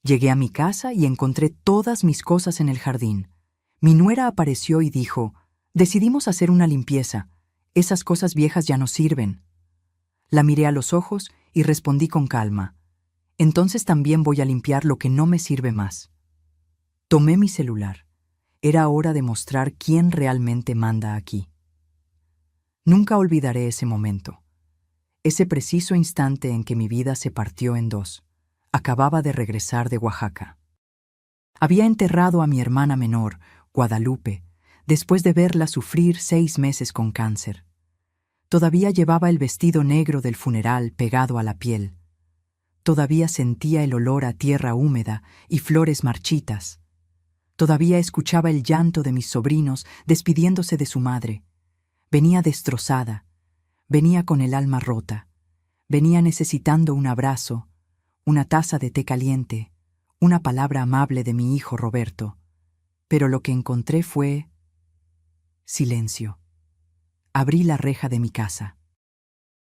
Llegué a mi casa y encontré todas mis cosas en el jardín. Mi nuera apareció y dijo: «Decidimos hacer una limpieza. Esas cosas viejas ya no sirven». La miré a los ojos y respondí con calma: «Entonces también voy a limpiar lo que no me sirve más». Tomé mi celular. Era hora de mostrar quién realmente manda aquí. Nunca olvidaré ese momento. Ese preciso instante en que mi vida se partió en dos. Acababa de regresar de Oaxaca. Había enterrado a mi hermana menor, Guadalupe, después de verla sufrir 6 meses con cáncer. Todavía llevaba el vestido negro del funeral pegado a la piel. Todavía sentía el olor a tierra húmeda y flores marchitas. Todavía escuchaba el llanto de mis sobrinos despidiéndose de su madre. Venía destrozada, venía con el alma rota, venía necesitando un abrazo, una taza de té caliente, una palabra amable de mi hijo Roberto. Pero lo que encontré fue silencio. Abrí la reja de mi casa.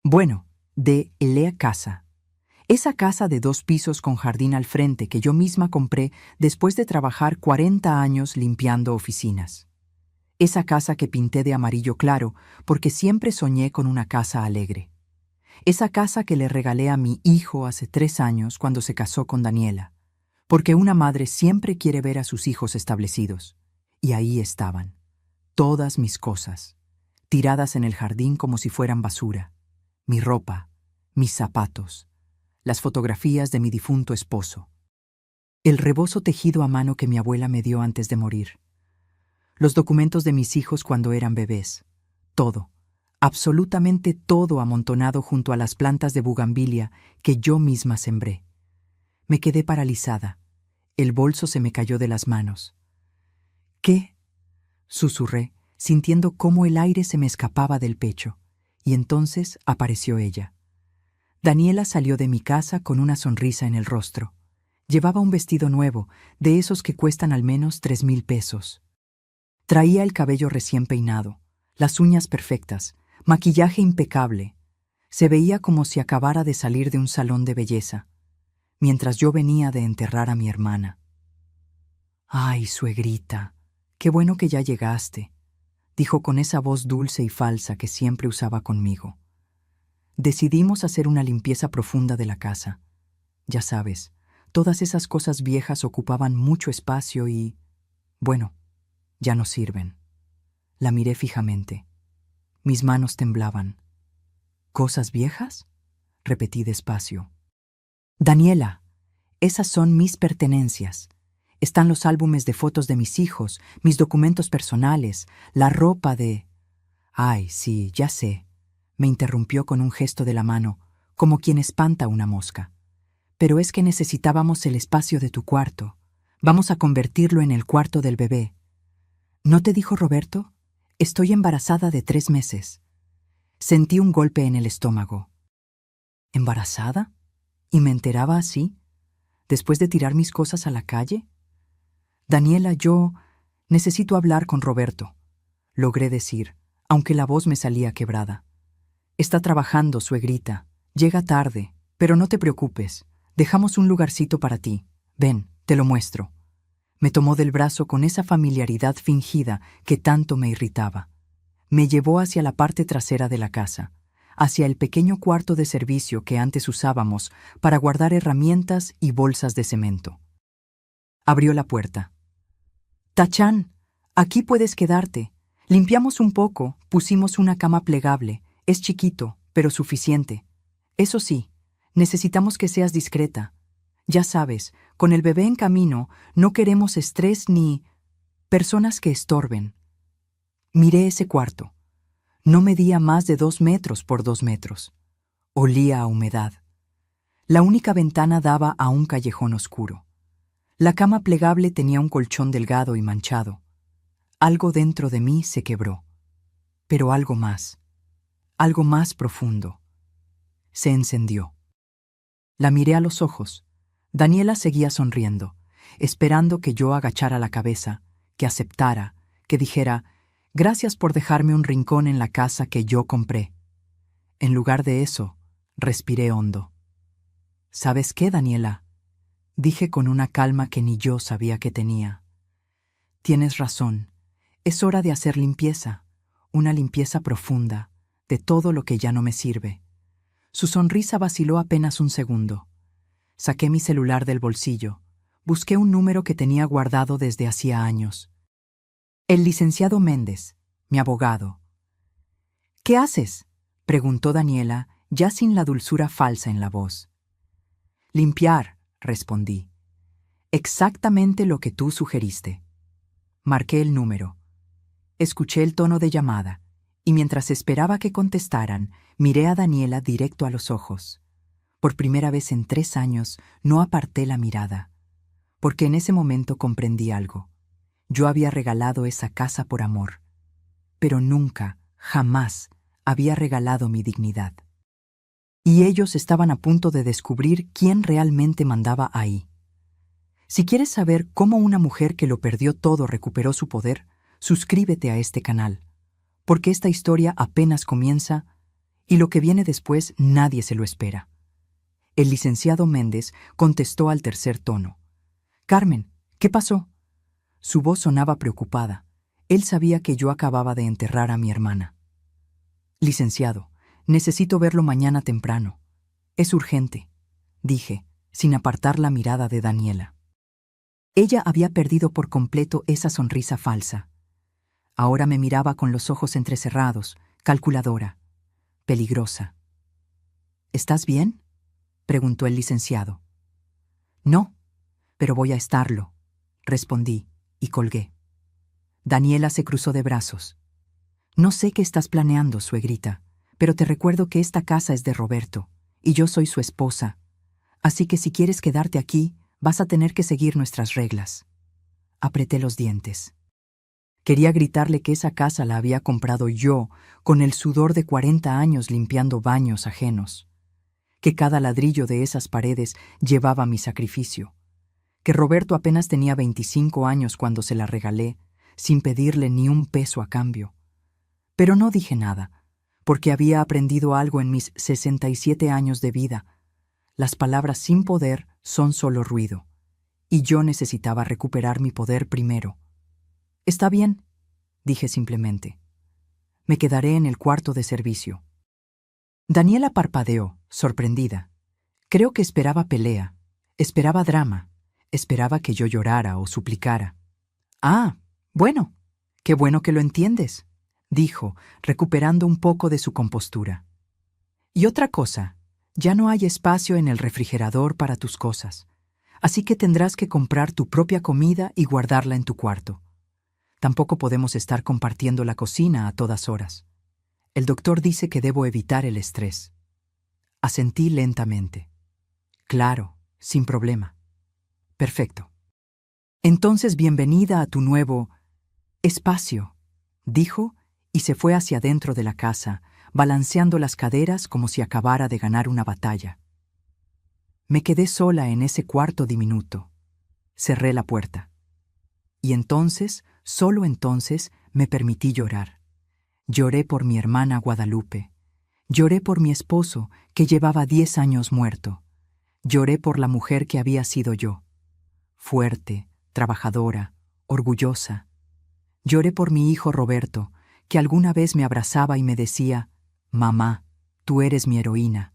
Bueno, de la casa. Esa casa de 2 pisos con jardín al frente que yo misma compré después de trabajar 40 años limpiando oficinas. Esa casa que pinté de amarillo claro porque siempre soñé con una casa alegre. Esa casa que le regalé a mi hijo hace 3 años cuando se casó con Daniela, porque una madre siempre quiere ver a sus hijos establecidos. Y ahí estaban, todas mis cosas, tiradas en el jardín como si fueran basura. Mi ropa, mis zapatos, las fotografías de mi difunto esposo, el rebozo tejido a mano que mi abuela me dio antes de morir, los documentos de mis hijos cuando eran bebés, todo, absolutamente todo amontonado junto a las plantas de bugambilia que yo misma sembré. Me quedé paralizada. El bolso se me cayó de las manos. «¿Qué?», susurré, sintiendo cómo el aire se me escapaba del pecho, y entonces apareció ella. Daniela salió de mi casa con una sonrisa en el rostro. Llevaba un vestido nuevo, de esos que cuestan al menos 3,000 pesos. Traía el cabello recién peinado, las uñas perfectas, maquillaje impecable. Se veía como si acabara de salir de un salón de belleza, mientras yo venía de enterrar a mi hermana. «Ay, suegrita, qué bueno que ya llegaste», dijo con esa voz dulce y falsa que siempre usaba conmigo. Decidimos hacer una limpieza profunda de la casa. Ya sabes, todas esas cosas viejas ocupaban mucho espacio y, bueno, ya no sirven. La miré fijamente. Mis manos temblaban. «¿Cosas viejas?», repetí despacio. «Daniela, esas son mis pertenencias. Están los álbumes de fotos de mis hijos, mis documentos personales, la ropa de...» «Ay, sí, ya sé», me interrumpió con un gesto de la mano, como quien espanta una mosca. «Pero es que necesitábamos el espacio de tu cuarto. Vamos a convertirlo en el cuarto del bebé». «¿No te dijo Roberto? Estoy embarazada de 3 meses». Sentí un golpe en el estómago. ¿Embarazada? ¿Y me enteraba así? ¿Después de tirar mis cosas a la calle? «Daniela, yo necesito hablar con Roberto», logré decir, aunque la voz me salía quebrada. «Está trabajando, suegrita. Llega tarde, pero no te preocupes. Dejamos un lugarcito para ti. Ven, te lo muestro». Me tomó del brazo con esa familiaridad fingida que tanto me irritaba. Me llevó hacia la parte trasera de la casa, hacia el pequeño cuarto de servicio que antes usábamos para guardar herramientas y bolsas de cemento. Abrió la puerta. «Tachán, aquí puedes quedarte. Limpiamos un poco, pusimos una cama plegable. Es chiquito, pero suficiente. Eso sí, necesitamos que seas discreta. Ya sabes, con el bebé en camino no queremos estrés ni personas que estorben». Miré ese cuarto. No medía más de 2 metros por 2 metros. Olía a humedad. La única ventana daba a un callejón oscuro. La cama plegable tenía un colchón delgado y manchado. Algo dentro de mí se quebró. Pero algo más profundo. Se encendió. La miré a los ojos. Daniela seguía sonriendo, esperando que yo agachara la cabeza, que aceptara, que dijera: «Gracias por dejarme un rincón en la casa que yo compré». En lugar de eso, respiré hondo. «¿Sabes qué, Daniela? dije con una calma que ni yo sabía que tenía. Tienes razón. Es hora de hacer limpieza, una limpieza profunda, de todo lo que ya no me sirve. Su sonrisa vaciló apenas un segundo. Saqué mi celular del bolsillo. Busqué un número que tenía guardado desde hacía años. El licenciado Méndez, mi abogado. ¿Qué haces?, preguntó Daniela, ya sin la dulzura falsa en la voz. Limpiar, respondí. Exactamente lo que tú sugeriste. Marqué el número. Escuché el tono de llamada, y mientras esperaba que contestaran, miré a Daniela directo a los ojos. Por primera vez en 3 años no aparté la mirada, porque en ese momento comprendí algo. Yo había regalado esa casa por amor, pero nunca, jamás, había regalado mi dignidad. Y ellos estaban a punto de descubrir quién realmente mandaba ahí. Si quieres saber cómo una mujer que lo perdió todo recuperó su poder, suscríbete a este canal, porque esta historia apenas comienza y lo que viene después nadie se lo espera. El licenciado Méndez contestó al tercer tono. Carmen, ¿qué pasó? Su voz sonaba preocupada. Él sabía que yo acababa de enterrar a mi hermana. Licenciado, necesito verlo mañana temprano. Es urgente, dije, sin apartar la mirada de Daniela. Ella había perdido por completo esa sonrisa falsa. Ahora me miraba con los ojos entrecerrados, calculadora, peligrosa. ¿Estás bien?, preguntó el licenciado. No, pero voy a estarlo, respondí y colgué. Daniela se cruzó de brazos. No sé qué estás planeando, suegrita, pero te recuerdo que esta casa es de Roberto, y yo soy su esposa. Así que si quieres quedarte aquí, vas a tener que seguir nuestras reglas. Apreté los dientes. Quería gritarle que esa casa la había comprado yo, con el sudor de 40 años limpiando baños ajenos. Que cada ladrillo de esas paredes llevaba mi sacrificio. Que Roberto apenas tenía 25 años cuando se la regalé, sin pedirle ni un peso a cambio. Pero no dije nada, porque había aprendido algo en mis 67 años de vida. Las palabras sin poder son solo ruido, y yo necesitaba recuperar mi poder primero. Está bien, dije simplemente. Me quedaré en el cuarto de servicio. Daniela parpadeó, sorprendida. Creo que esperaba pelea, esperaba drama, esperaba que yo llorara o suplicara. Ah, bueno, qué bueno que lo entiendes, dijo, recuperando un poco de su compostura. Y otra cosa, ya no hay espacio en el refrigerador para tus cosas, así que tendrás que comprar tu propia comida y guardarla en tu cuarto. Tampoco podemos estar compartiendo la cocina a todas horas. El doctor dice que debo evitar el estrés. Asentí lentamente. Claro, sin problema. Perfecto. Entonces bienvenida a tu nuevo espacio, dijo, y se fue hacia adentro de la casa, balanceando las caderas como si acabara de ganar una batalla. Me quedé sola en ese cuarto diminuto. Cerré la puerta. Y entonces, solo entonces, me permití llorar. Lloré por mi hermana Guadalupe. Lloré por mi esposo, que llevaba 10 años muerto. Lloré por la mujer que había sido yo. Fuerte, trabajadora, orgullosa. Lloré por mi hijo Roberto, que alguna vez me abrazaba y me decía, «Mamá, tú eres mi heroína».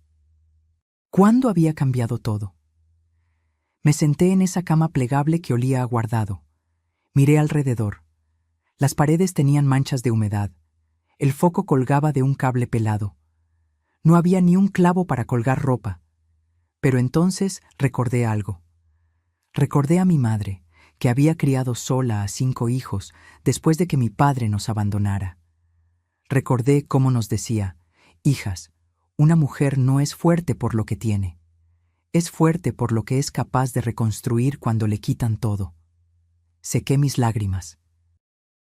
¿Cuándo había cambiado todo? Me senté en esa cama plegable que olía a guardado. Miré alrededor. Las paredes tenían manchas de humedad. El foco colgaba de un cable pelado. No había ni un clavo para colgar ropa. Pero entonces recordé algo. Recordé a mi madre, que había criado sola a 5 hijos después de que mi padre nos abandonara. Recordé cómo nos decía, «Hijas, una mujer no es fuerte por lo que tiene. Es fuerte por lo que es capaz de reconstruir cuando le quitan todo». Sequé mis lágrimas.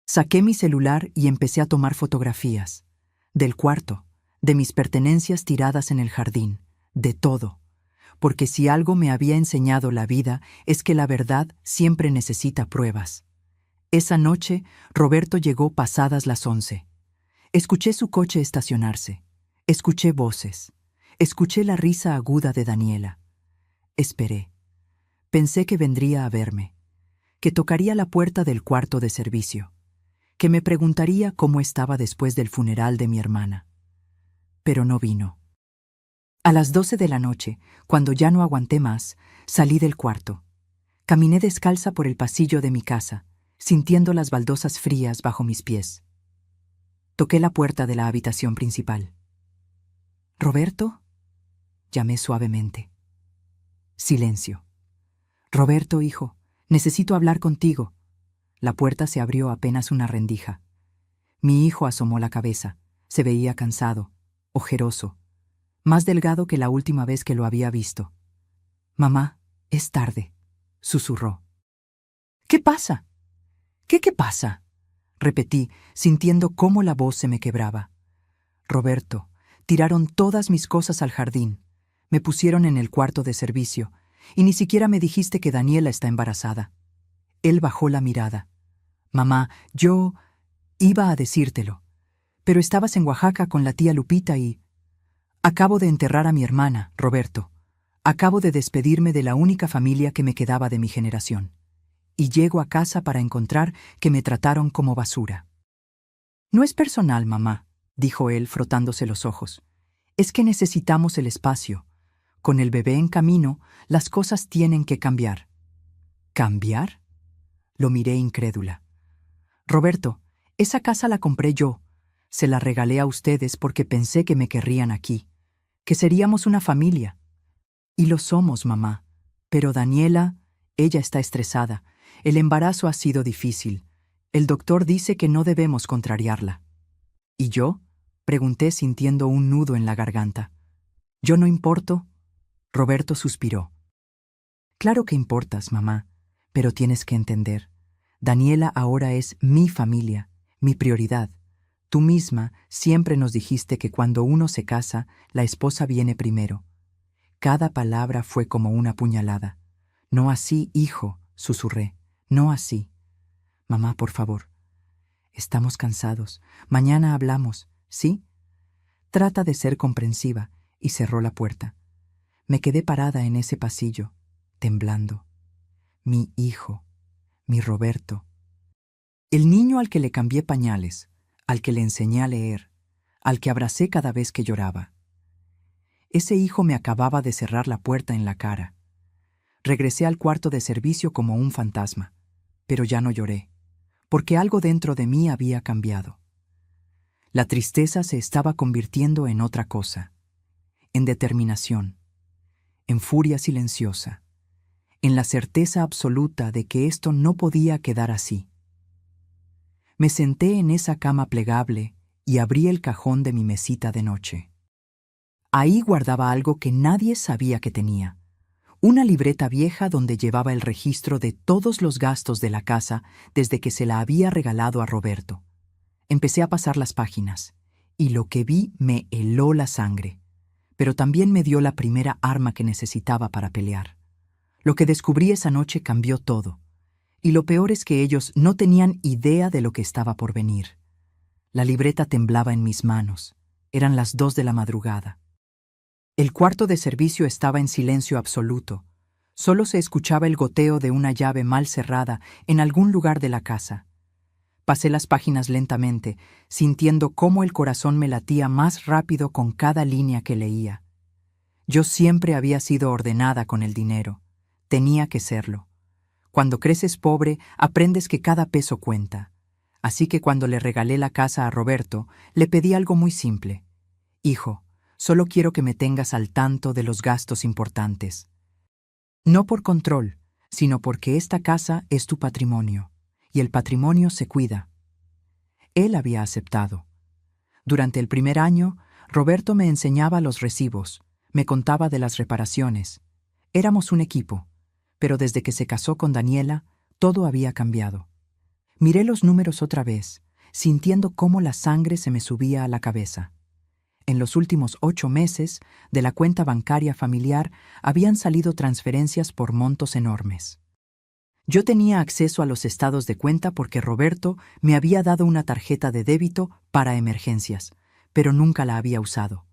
Saqué mi celular y empecé a tomar fotografías. Del cuarto, de mis pertenencias tiradas en el jardín, de todo. Porque si algo me había enseñado la vida es que la verdad siempre necesita pruebas. Esa noche, Roberto llegó pasadas las 11. Escuché su coche estacionarse. Escuché voces. Escuché la risa aguda de Daniela. Esperé. Pensé que vendría a verme, que tocaría la puerta del cuarto de servicio, que me preguntaría cómo estaba después del funeral de mi hermana. Pero no vino. A las 12 de la noche, cuando ya no aguanté más, salí del cuarto. Caminé descalza por el pasillo de mi casa, sintiendo las baldosas frías bajo mis pies. Toqué la puerta de la habitación principal. «¿Roberto?», llamé suavemente. Silencio. «Roberto, hijo, necesito hablar contigo». La puerta se abrió apenas una rendija. Mi hijo asomó la cabeza. Se veía cansado, ojeroso, más delgado que la última vez que lo había visto. «Mamá, es tarde», susurró. «¿Qué pasa? ¿Qué pasa?», repetí, sintiendo cómo la voz se me quebraba. «Roberto, tiraron todas mis cosas al jardín. Me pusieron en el cuarto de servicio, y ni siquiera me dijiste que Daniela está embarazada». Él bajó la mirada. «Mamá, yo iba a decírtelo, pero estabas en Oaxaca con la tía Lupita y... Acabo de enterrar a mi hermana, Roberto. Acabo de despedirme de la única familia que me quedaba de mi generación. Y llego a casa para encontrar que me trataron como basura». «No es personal, mamá», dijo él frotándose los ojos. «Es que necesitamos el espacio. Con el bebé en camino, las cosas tienen que cambiar». «¿Cambiar?», lo miré incrédula. «Roberto, esa casa la compré yo. Se la regalé a ustedes porque pensé que me querrían aquí, que seríamos una familia. Y lo somos, mamá. Pero Daniela, ella está estresada. El embarazo ha sido difícil. El doctor dice que no debemos contrariarla». «¿Y yo?», pregunté sintiendo un nudo en la garganta. «¿Yo no importo?». Roberto suspiró. «Claro que importas, mamá, pero tienes que entender. Daniela ahora es mi familia, mi prioridad. Tú misma siempre nos dijiste que cuando uno se casa, la esposa viene primero». Cada palabra fue como una puñalada. «No así, hijo», susurré. «No así. Mamá, por favor. Estamos cansados. Mañana hablamos, ¿sí? Trata de ser comprensiva». Y cerró la puerta. Me quedé parada en ese pasillo, temblando. Mi hijo, mi Roberto. El niño al que le cambié pañales, al que le enseñé a leer, al que abracé cada vez que lloraba. Ese hijo me acababa de cerrar la puerta en la cara. Regresé al cuarto de servicio como un fantasma, pero ya no lloré, porque algo dentro de mí había cambiado. La tristeza se estaba convirtiendo en otra cosa, en determinación, en furia silenciosa, en la certeza absoluta de que esto no podía quedar así. Me senté en esa cama plegable y abrí el cajón de mi mesita de noche. Ahí guardaba algo que nadie sabía que tenía. Una libreta vieja donde llevaba el registro de todos los gastos de la casa desde que se la había regalado a Roberto. Empecé a pasar las páginas, y lo que vi me heló la sangre, pero también me dio la primera arma que necesitaba para pelear. Lo que descubrí esa noche cambió todo, y lo peor es que ellos no tenían idea de lo que estaba por venir. La libreta temblaba en mis manos. Eran las 2 de la madrugada. El cuarto de servicio estaba en silencio absoluto. Solo se escuchaba el goteo de una llave mal cerrada en algún lugar de la casa. Pasé las páginas lentamente, sintiendo cómo el corazón me latía más rápido con cada línea que leía. Yo siempre había sido ordenada con el dinero. Tenía que serlo. Cuando creces pobre, aprendes que cada peso cuenta. Así que cuando le regalé la casa a Roberto, le pedí algo muy simple. «Hijo, solo quiero que me tengas al tanto de los gastos importantes. No por control, sino porque esta casa es tu patrimonio, y el patrimonio se cuida». Él había aceptado. Durante el primer año, Roberto me enseñaba los recibos, me contaba de las reparaciones. Éramos un equipo, pero desde que se casó con Daniela, todo había cambiado. Miré los números otra vez, sintiendo cómo la sangre se me subía a la cabeza. En los últimos 8 meses, de la cuenta bancaria familiar habían salido transferencias por montos enormes. Yo tenía acceso a los estados de cuenta porque Roberto me había dado una tarjeta de débito para emergencias, pero nunca la había usado.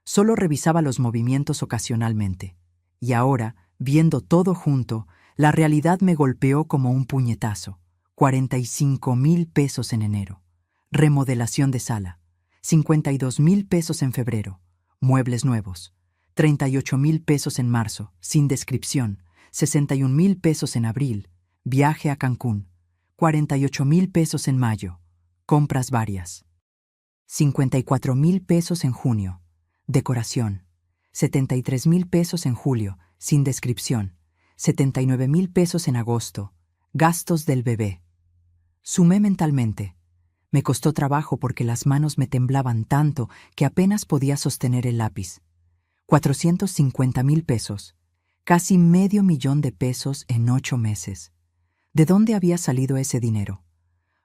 Solo revisaba los movimientos ocasionalmente. Y ahora, viendo todo junto, La realidad me golpeó como un puñetazo. 45,000 pesos en enero. Remodelación de sala. 52,000 pesos en febrero. Muebles nuevos. 38,000 pesos en marzo, sin descripción. 61,000 pesos en abril. Viaje a Cancún. 48,000 pesos en mayo. Compras varias. 54,000 pesos en junio. Decoración. 73,000 pesos en julio, sin descripción. 79,000 pesos en agosto. Gastos del bebé. Sumé mentalmente. Me costó trabajo porque las manos me temblaban tanto que apenas podía sostener el lápiz. 450,000 pesos. Casi $500,000 de pesos en 8 meses. ¿De dónde había salido ese dinero?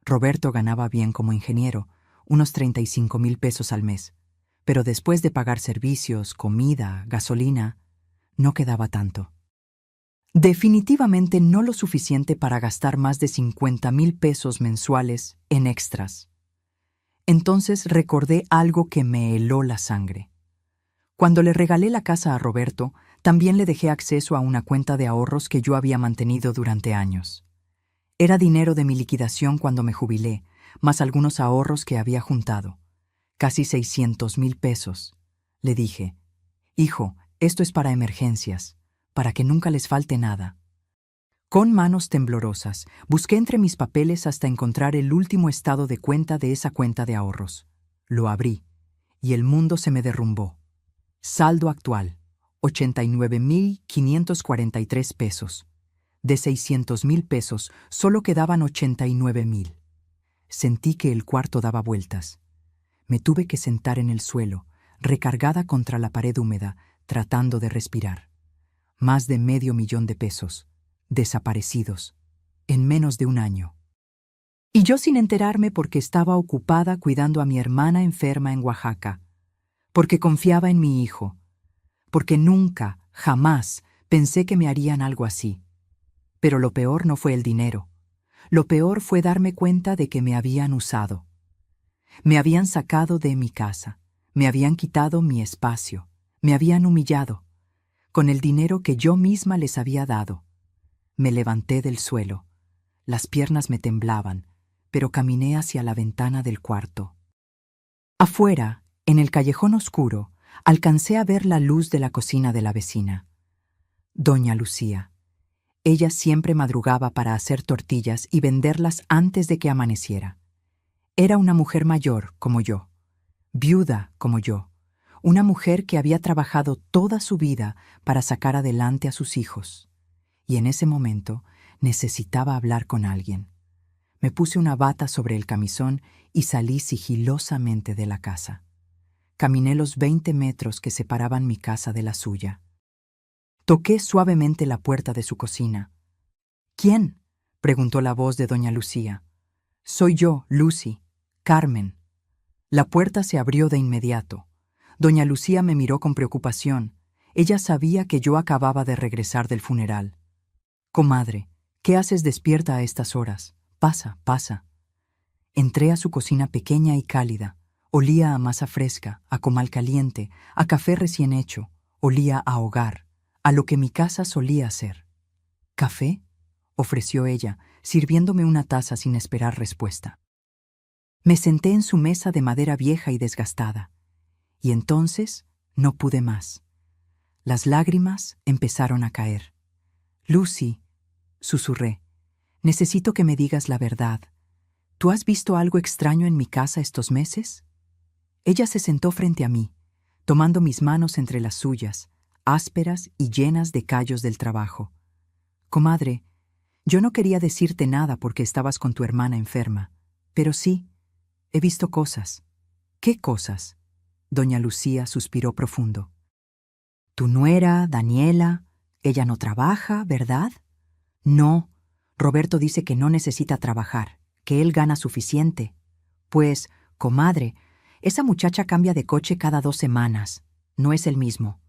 Roberto ganaba bien como ingeniero, unos 35,000 pesos al mes. Pero después de pagar servicios, comida, gasolina, no quedaba tanto. Definitivamente no lo suficiente para gastar más de 50,000 pesos mensuales en extras. Entonces recordé algo que me heló la sangre. Cuando le regalé la casa a Roberto, también le dejé acceso a una cuenta de ahorros que yo había mantenido durante años. Era dinero de mi liquidación cuando me jubilé, más algunos ahorros que había juntado. Casi 600,000 pesos. Le dije, hijo, esto es para emergencias, para que nunca les falte nada. Con manos temblorosas, busqué entre mis papeles hasta encontrar el último estado de cuenta de esa cuenta de ahorros. Lo abrí, y el mundo se me derrumbó. Saldo actual, 89,543 pesos. De 600,000 pesos, solo quedaban 89,000. Sentí que el cuarto daba vueltas. Me tuve que sentar en el suelo, recargada contra la pared húmeda, tratando de respirar. Más de $500,000 de pesos, desaparecidos, en menos de un año. Y yo sin enterarme porque estaba ocupada cuidando a mi hermana enferma en Oaxaca, porque confiaba en mi hijo, porque nunca, jamás, pensé que me harían algo así. Pero lo peor no fue el dinero. Lo peor fue darme cuenta de que me habían usado. Me habían sacado de mi casa, me habían quitado mi espacio, me habían humillado, con el dinero que yo misma les había dado. Me levanté del suelo. Las piernas me temblaban, pero caminé hacia la ventana del cuarto. Afuera, en el callejón oscuro, alcancé a ver la luz de la cocina de la vecina. Doña Lucía. Ella siempre madrugaba para hacer tortillas y venderlas antes de que amaneciera. Era una mujer mayor como yo, viuda como yo, una mujer que había trabajado toda su vida para sacar adelante a sus hijos. Y en ese momento necesitaba hablar con alguien. Me puse una bata sobre el camisón y salí sigilosamente de la casa. Caminé los 20 metros que separaban mi casa de la suya. Toqué suavemente la puerta de su cocina. ¿Quién?, preguntó la voz de doña Lucía. Soy yo, Lucy, Carmen. La puerta se abrió de inmediato. Doña Lucía me miró con preocupación. Ella sabía que yo acababa de regresar del funeral. Comadre, ¿qué haces despierta a estas horas? Pasa, pasa. Entré a su cocina pequeña y cálida. Olía a masa fresca, a comal caliente, a café recién hecho. Olía a hogar, a lo que mi casa solía ser. ¿Café?, ofreció ella, sirviéndome una taza sin esperar respuesta. Me senté en su mesa de madera vieja y desgastada, y entonces no pude más. Las lágrimas empezaron a caer. Lucy, susurré, necesito que me digas la verdad. ¿Tú has visto algo extraño en mi casa estos meses? Ella se sentó frente a mí, tomando mis manos entre las suyas, ásperas y llenas de callos del trabajo. Comadre, yo no quería decirte nada porque estabas con tu hermana enferma, pero sí, he visto cosas. ¿Qué cosas? Doña Lucía suspiró profundo. Tu nuera, Daniela, ella no trabaja, ¿verdad? No, Roberto dice que no necesita trabajar, que él gana suficiente. Pues, comadre, esa muchacha cambia de coche cada 2 semanas. No es el mismo.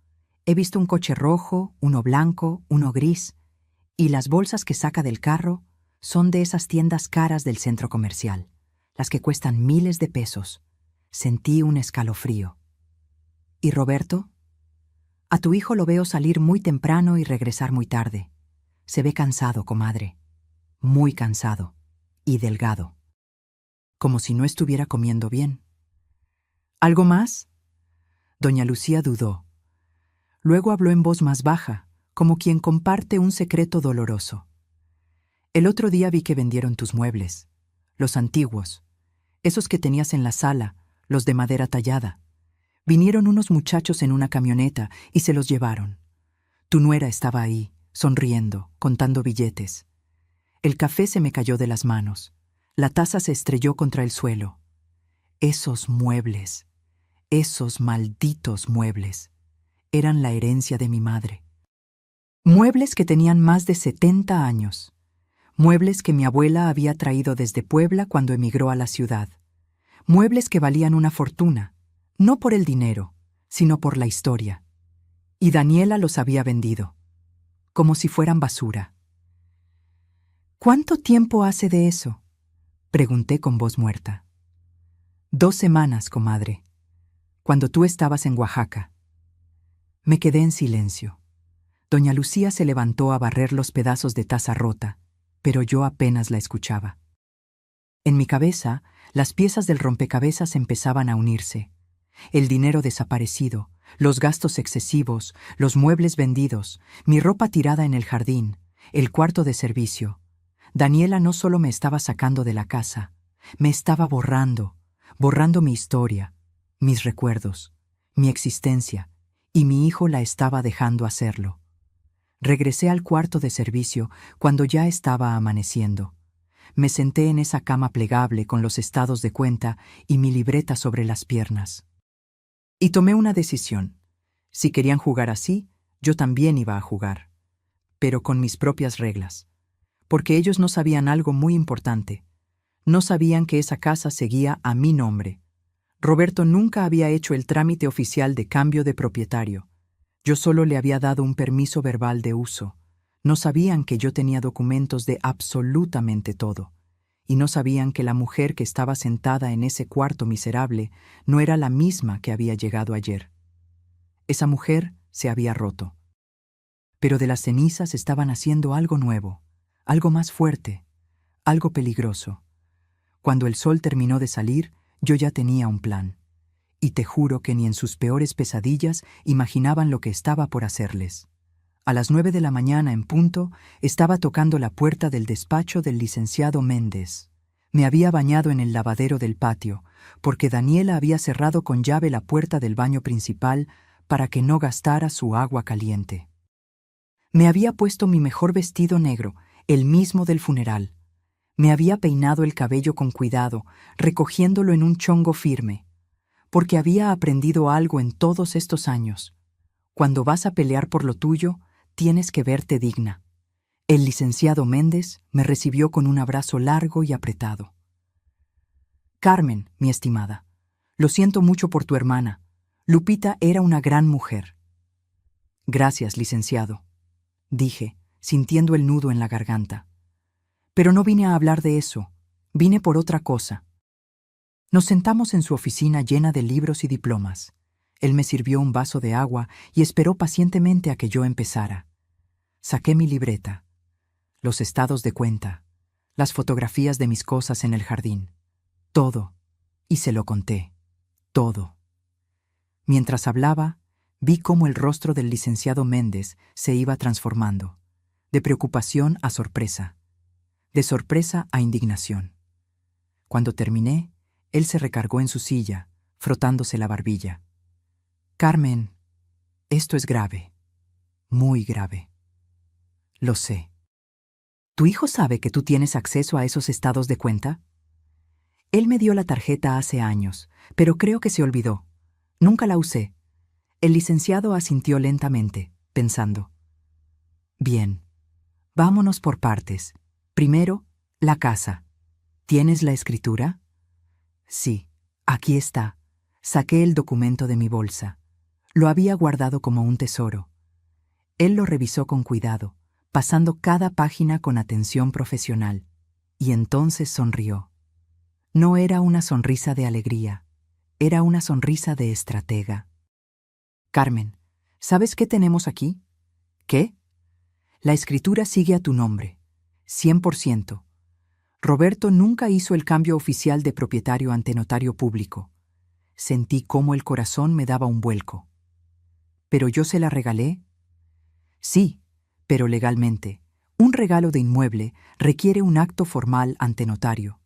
He visto un coche rojo, uno blanco, uno gris. Y las bolsas que saca del carro son de esas tiendas caras del centro comercial, las que cuestan miles de pesos. Sentí un escalofrío. ¿Y Roberto? A tu hijo lo veo salir muy temprano y regresar muy tarde. Se ve cansado, comadre. Muy cansado. Y delgado. Como si no estuviera comiendo bien. ¿Algo más? Doña Lucía dudó. Luego habló en voz más baja, como quien comparte un secreto doloroso. El otro día vi que vendieron tus muebles. Los antiguos. Esos que tenías en la sala, los de madera tallada. Vinieron unos muchachos en una camioneta y se los llevaron. Tu nuera estaba ahí, sonriendo, contando billetes. El café se me cayó de las manos. La taza se estrelló contra el suelo. Esos muebles, esos malditos muebles, eran la herencia de mi madre. Muebles que tenían más de 70 años. Muebles que mi abuela había traído desde Puebla cuando emigró a la ciudad. Muebles que valían una fortuna, no por el dinero, sino por la historia. Y Daniela los había vendido, como si fueran basura. ¿Cuánto tiempo hace de eso? Pregunté con voz muerta. 2 semanas, comadre, cuando tú estabas en Oaxaca. Me quedé en silencio. Doña Lucía se levantó a barrer los pedazos de taza rota, pero yo apenas la escuchaba. En mi cabeza, las piezas del rompecabezas empezaban a unirse. El dinero desaparecido, los gastos excesivos, los muebles vendidos, mi ropa tirada en el jardín, el cuarto de servicio. Daniela no solo me estaba sacando de la casa, me estaba borrando mi historia, mis recuerdos, mi existencia, y mi hijo la estaba dejando hacerlo. Regresé al cuarto de servicio cuando ya estaba amaneciendo. Me senté en esa cama plegable con los estados de cuenta y mi libreta sobre las piernas. Y tomé una decisión. Si querían jugar así, yo también iba a jugar, pero con mis propias reglas. Porque ellos no sabían algo muy importante. No sabían que esa casa seguía a mi nombre. Roberto nunca había hecho el trámite oficial de cambio de propietario. Yo solo le había dado un permiso verbal de uso. No sabían que yo tenía documentos de absolutamente todo. Y no sabían que la mujer que estaba sentada en ese cuarto miserable no era la misma que había llegado ayer. Esa mujer se había roto. Pero de las cenizas estaban haciendo algo nuevo, algo más fuerte, algo peligroso. Cuando el sol terminó de salir, yo ya tenía un plan. Y te juro que ni en sus peores pesadillas imaginaban lo que estaba por hacerles. A las 9 de la mañana en punto, estaba tocando la puerta del despacho del licenciado Méndez. Me había bañado en el lavadero del patio, porque Daniela había cerrado con llave la puerta del baño principal para que no gastara su agua caliente. Me había puesto mi mejor vestido negro, el mismo del funeral. Me había peinado el cabello con cuidado, recogiéndolo en un chongo firme, porque había aprendido algo en todos estos años. Cuando vas a pelear por lo tuyo, tienes que verte digna. El licenciado Méndez me recibió con un abrazo largo y apretado. Carmen, mi estimada, lo siento mucho por tu hermana. Lupita era una gran mujer. Gracias, licenciado, dije, sintiendo el nudo en la garganta. Pero no vine a hablar de eso, vine por otra cosa. Nos sentamos en su oficina llena de libros y diplomas. Él me sirvió un vaso de agua y esperó pacientemente a que yo empezara. Saqué mi libreta, los estados de cuenta, las fotografías de mis cosas en el jardín. Todo, y se lo conté, todo. Mientras hablaba, vi cómo el rostro del licenciado Méndez se iba transformando, de preocupación a sorpresa, de sorpresa a indignación. Cuando terminé, él se recargó en su silla, frotándose la barbilla. Carmen, esto es grave, muy grave. Lo sé. ¿Tu hijo sabe que tú tienes acceso a esos estados de cuenta? Él me dio la tarjeta hace años, pero creo que se olvidó. Nunca la usé. El licenciado asintió lentamente, pensando. Bien, vámonos por partes. Primero, la casa. ¿Tienes la escritura? Sí, aquí está. Saqué el documento de mi bolsa. Lo había guardado como un tesoro. Él lo revisó con cuidado, pasando cada página con atención profesional, y entonces sonrió. No era una sonrisa de alegría, era una sonrisa de estratega. Carmen, ¿sabes qué tenemos aquí? ¿Qué? La escritura sigue a tu nombre. 100%. Roberto nunca hizo el cambio oficial de propietario ante notario público. Sentí cómo el corazón me daba un vuelco. ¿Pero yo se la regalé? Sí, pero legalmente. Un regalo de inmueble requiere un acto formal ante notario.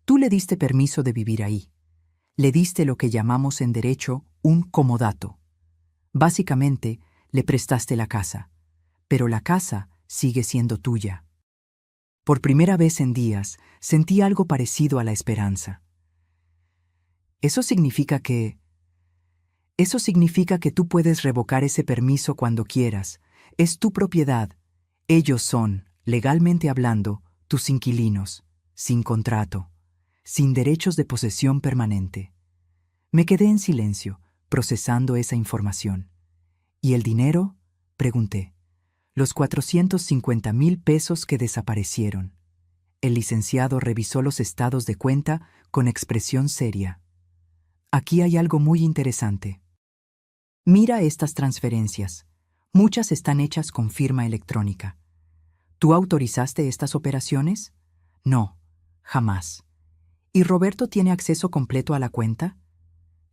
Tú le diste permiso de vivir ahí. Le diste lo que llamamos en derecho un comodato. Básicamente, le prestaste la casa. Pero la casa sigue siendo tuya. Por primera vez en días, sentí algo parecido a la esperanza. Eso significa que tú puedes revocar ese permiso cuando quieras. Es tu propiedad. Ellos son, legalmente hablando, tus inquilinos, sin contrato, sin derechos de posesión permanente. Me quedé en silencio, procesando esa información. ¿Y el dinero? Pregunté. Los 450,000 pesos que desaparecieron. El licenciado revisó los estados de cuenta con expresión seria. Aquí hay algo muy interesante. Mira estas transferencias. Muchas están hechas con firma electrónica. ¿Tú autorizaste estas operaciones? No, jamás. ¿Y Roberto tiene acceso completo a la cuenta?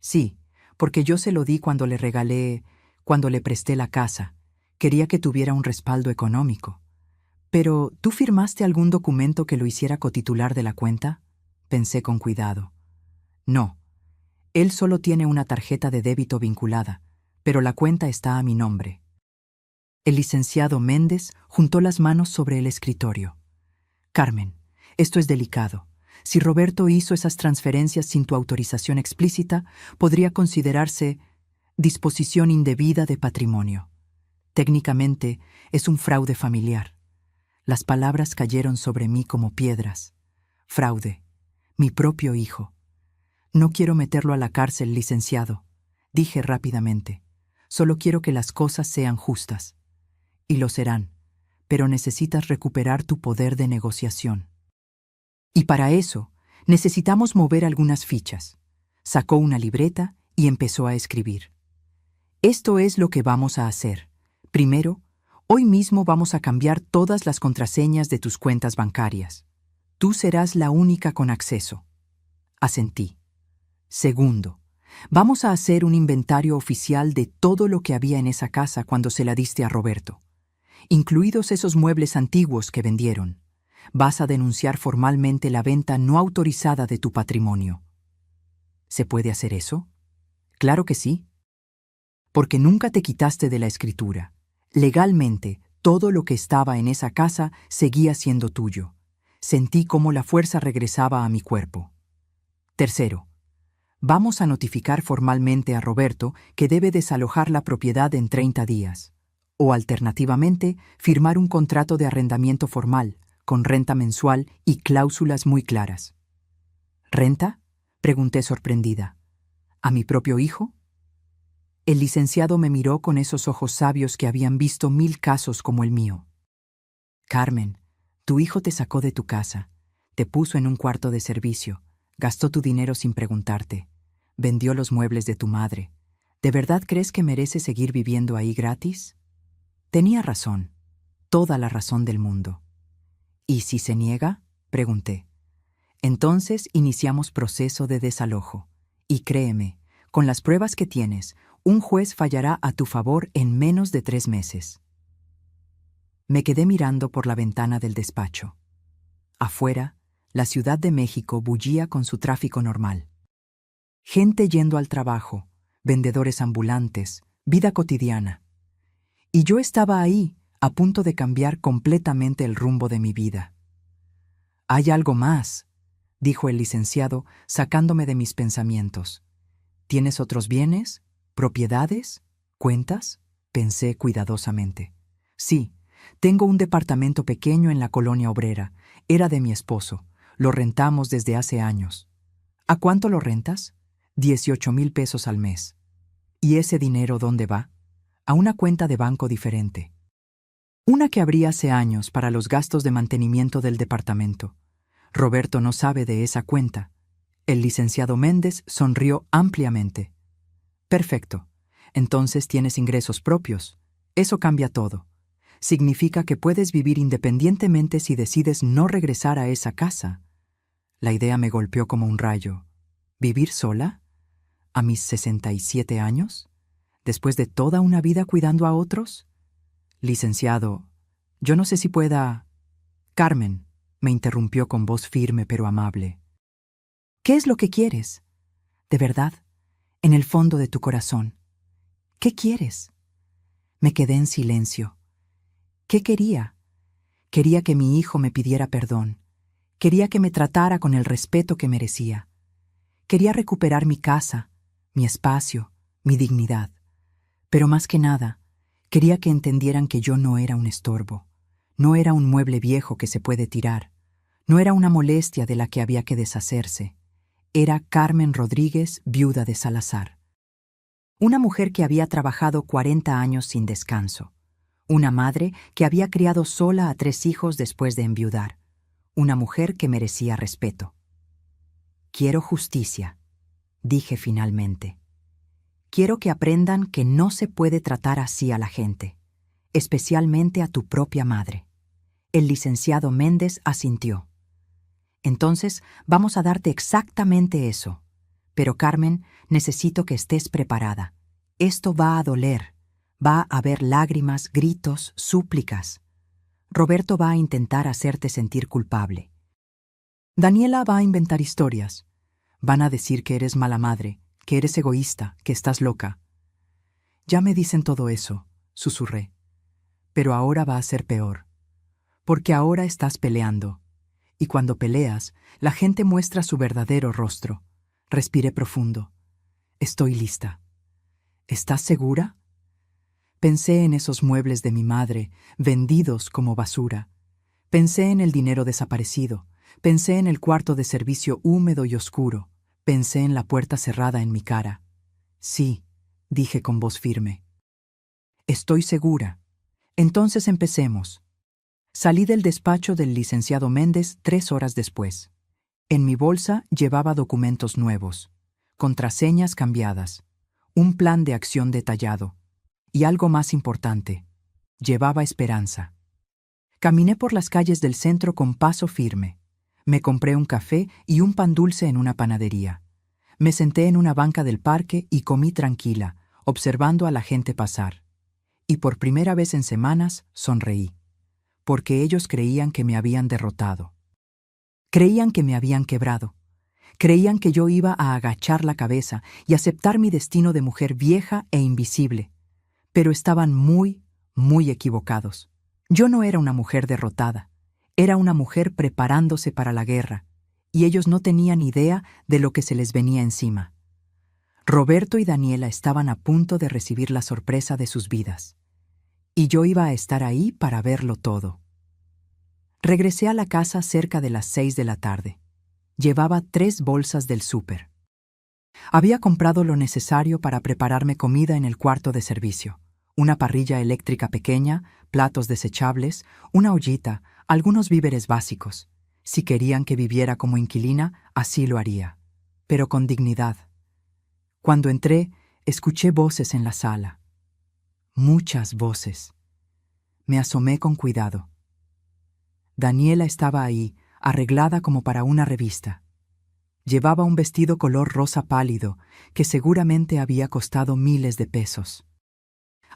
Sí, porque yo se lo di cuando le presté la casa. Quería que tuviera un respaldo económico. Pero, ¿tú firmaste algún documento que lo hiciera cotitular de la cuenta? Pensé con cuidado. No. Él solo tiene una tarjeta de débito vinculada, pero la cuenta está a mi nombre. El licenciado Méndez juntó las manos sobre el escritorio. Carmen, esto es delicado. Si Roberto hizo esas transferencias sin tu autorización explícita, podría considerarse disposición indebida de patrimonio. Técnicamente, es un fraude familiar. Las palabras cayeron sobre mí como piedras. Fraude. Mi propio hijo. No quiero meterlo a la cárcel, licenciado, dije rápidamente. Solo quiero que las cosas sean justas. Y lo serán, pero necesitas recuperar tu poder de negociación. Y para eso, necesitamos mover algunas fichas. Sacó una libreta y empezó a escribir. Esto es lo que vamos a hacer. Primero, hoy mismo vamos a cambiar todas las contraseñas de tus cuentas bancarias. Tú serás la única con acceso. Asentí. Segundo, vamos a hacer un inventario oficial de todo lo que había en esa casa cuando se la diste a Roberto, incluidos esos muebles antiguos que vendieron. Vas a denunciar formalmente la venta no autorizada de tu patrimonio. ¿Se puede hacer eso? Claro que sí. Porque nunca te quitaste de la escritura. Legalmente, todo lo que estaba en esa casa seguía siendo tuyo. Sentí cómo la fuerza regresaba a mi cuerpo. Tercero, vamos a notificar formalmente a Roberto que debe desalojar la propiedad en 30 días. O alternativamente, firmar un contrato de arrendamiento formal, con renta mensual y cláusulas muy claras. ¿Renta? Pregunté sorprendida. ¿A mi propio hijo? El licenciado me miró con esos ojos sabios que habían visto 1000 casos como el mío. Carmen, tu hijo te sacó de tu casa, te puso en un cuarto de servicio, gastó tu dinero sin preguntarte, vendió los muebles de tu madre. ¿De verdad crees que merece seguir viviendo ahí gratis? Tenía razón, toda la razón del mundo. ¿Y si se niega? Pregunté. Entonces iniciamos proceso de desalojo. Y créeme, con las pruebas que tienes, un juez fallará a tu favor en menos de 3 meses. Me quedé mirando por la ventana del despacho. Afuera, la Ciudad de México bullía con su tráfico normal. Gente yendo al trabajo, vendedores ambulantes, vida cotidiana. Y yo estaba ahí, a punto de cambiar completamente el rumbo de mi vida. «Hay algo más», dijo el licenciado, sacándome de mis pensamientos. «¿Tienes otros bienes? ¿Propiedades? ¿Cuentas?», pensé cuidadosamente. «Sí, tengo un departamento pequeño en la colonia obrera. Era de mi esposo. Lo rentamos desde hace años». «¿A cuánto lo rentas?». 18,000 pesos al mes. «¿Y ese dinero dónde va?». «A una cuenta de banco diferente. Una que abrí hace años para los gastos de mantenimiento del departamento. Roberto no sabe de esa cuenta». El licenciado Méndez sonrió ampliamente. «Perfecto. Entonces tienes ingresos propios. Eso cambia todo. Significa que puedes vivir independientemente si decides no regresar a esa casa. La idea me golpeó como un rayo. ¿Vivir sola? ¿A mis 67 años? ¿Después de toda una vida cuidando a otros? Licenciado, yo no sé si pueda... Carmen, me interrumpió con voz firme pero amable. ¿Qué es lo que quieres? De verdad, en el fondo de tu corazón. ¿Qué quieres? Me quedé en silencio. ¿Qué quería? Quería que mi hijo me pidiera perdón. Quería que me tratara con el respeto que merecía. Quería recuperar mi casa, mi espacio, mi dignidad. Pero más que nada, quería que entendieran que yo no era un estorbo. No era un mueble viejo que se puede tirar. No era una molestia de la que había que deshacerse. Era Carmen Rodríguez, viuda de Salazar. Una mujer que había trabajado 40 años sin descanso. Una madre que había criado sola a 3 hijos después de enviudar. Una mujer que merecía respeto. Quiero justicia, dije finalmente. Quiero que aprendan que no se puede tratar así a la gente, especialmente a tu propia madre. El licenciado Méndez asintió. Entonces, vamos a darte exactamente eso. Pero, Carmen, necesito que estés preparada. Esto va a doler. Va a haber lágrimas, gritos, súplicas. Roberto va a intentar hacerte sentir culpable. Daniela va a inventar historias. Van a decir que eres mala madre, que eres egoísta, que estás loca. Ya me dicen todo eso, susurré. Pero ahora va a ser peor. Porque ahora estás peleando. Y cuando peleas, la gente muestra su verdadero rostro. Respiré profundo. Estoy lista. ¿Estás segura? Pensé en esos muebles de mi madre, vendidos como basura. Pensé en el dinero desaparecido. Pensé en el cuarto de servicio húmedo y oscuro. Pensé en la puerta cerrada en mi cara. Sí, dije con voz firme. Estoy segura. Entonces empecemos. Salí del despacho del licenciado Méndez 3 horas después. En mi bolsa llevaba documentos nuevos, contraseñas cambiadas, un plan de acción detallado y algo más importante, llevaba esperanza. Caminé por las calles del centro con paso firme. Me compré un café y un pan dulce en una panadería. Me senté en una banca del parque y comí tranquila, observando a la gente pasar. Y por primera vez en semanas sonreí, porque ellos creían que me habían derrotado. Creían que me habían quebrado. Creían que yo iba a agachar la cabeza y aceptar mi destino de mujer vieja e invisible. Pero estaban muy, muy equivocados. Yo no era una mujer derrotada. Era una mujer preparándose para la guerra, y ellos no tenían idea de lo que se les venía encima. Roberto y Daniela estaban a punto de recibir la sorpresa de sus vidas. Y yo iba a estar ahí para verlo todo. Regresé a la casa cerca de las 6 de la tarde. Llevaba 3 bolsas del súper. Había comprado lo necesario para prepararme comida en el cuarto de servicio. Una parrilla eléctrica pequeña, platos desechables, una ollita, algunos víveres básicos. Si querían que viviera como inquilina, así lo haría, pero con dignidad. Cuando entré, escuché voces en la sala. Muchas voces. Me asomé con cuidado. Daniela estaba ahí, arreglada como para una revista. Llevaba un vestido color rosa pálido, que seguramente había costado miles de pesos.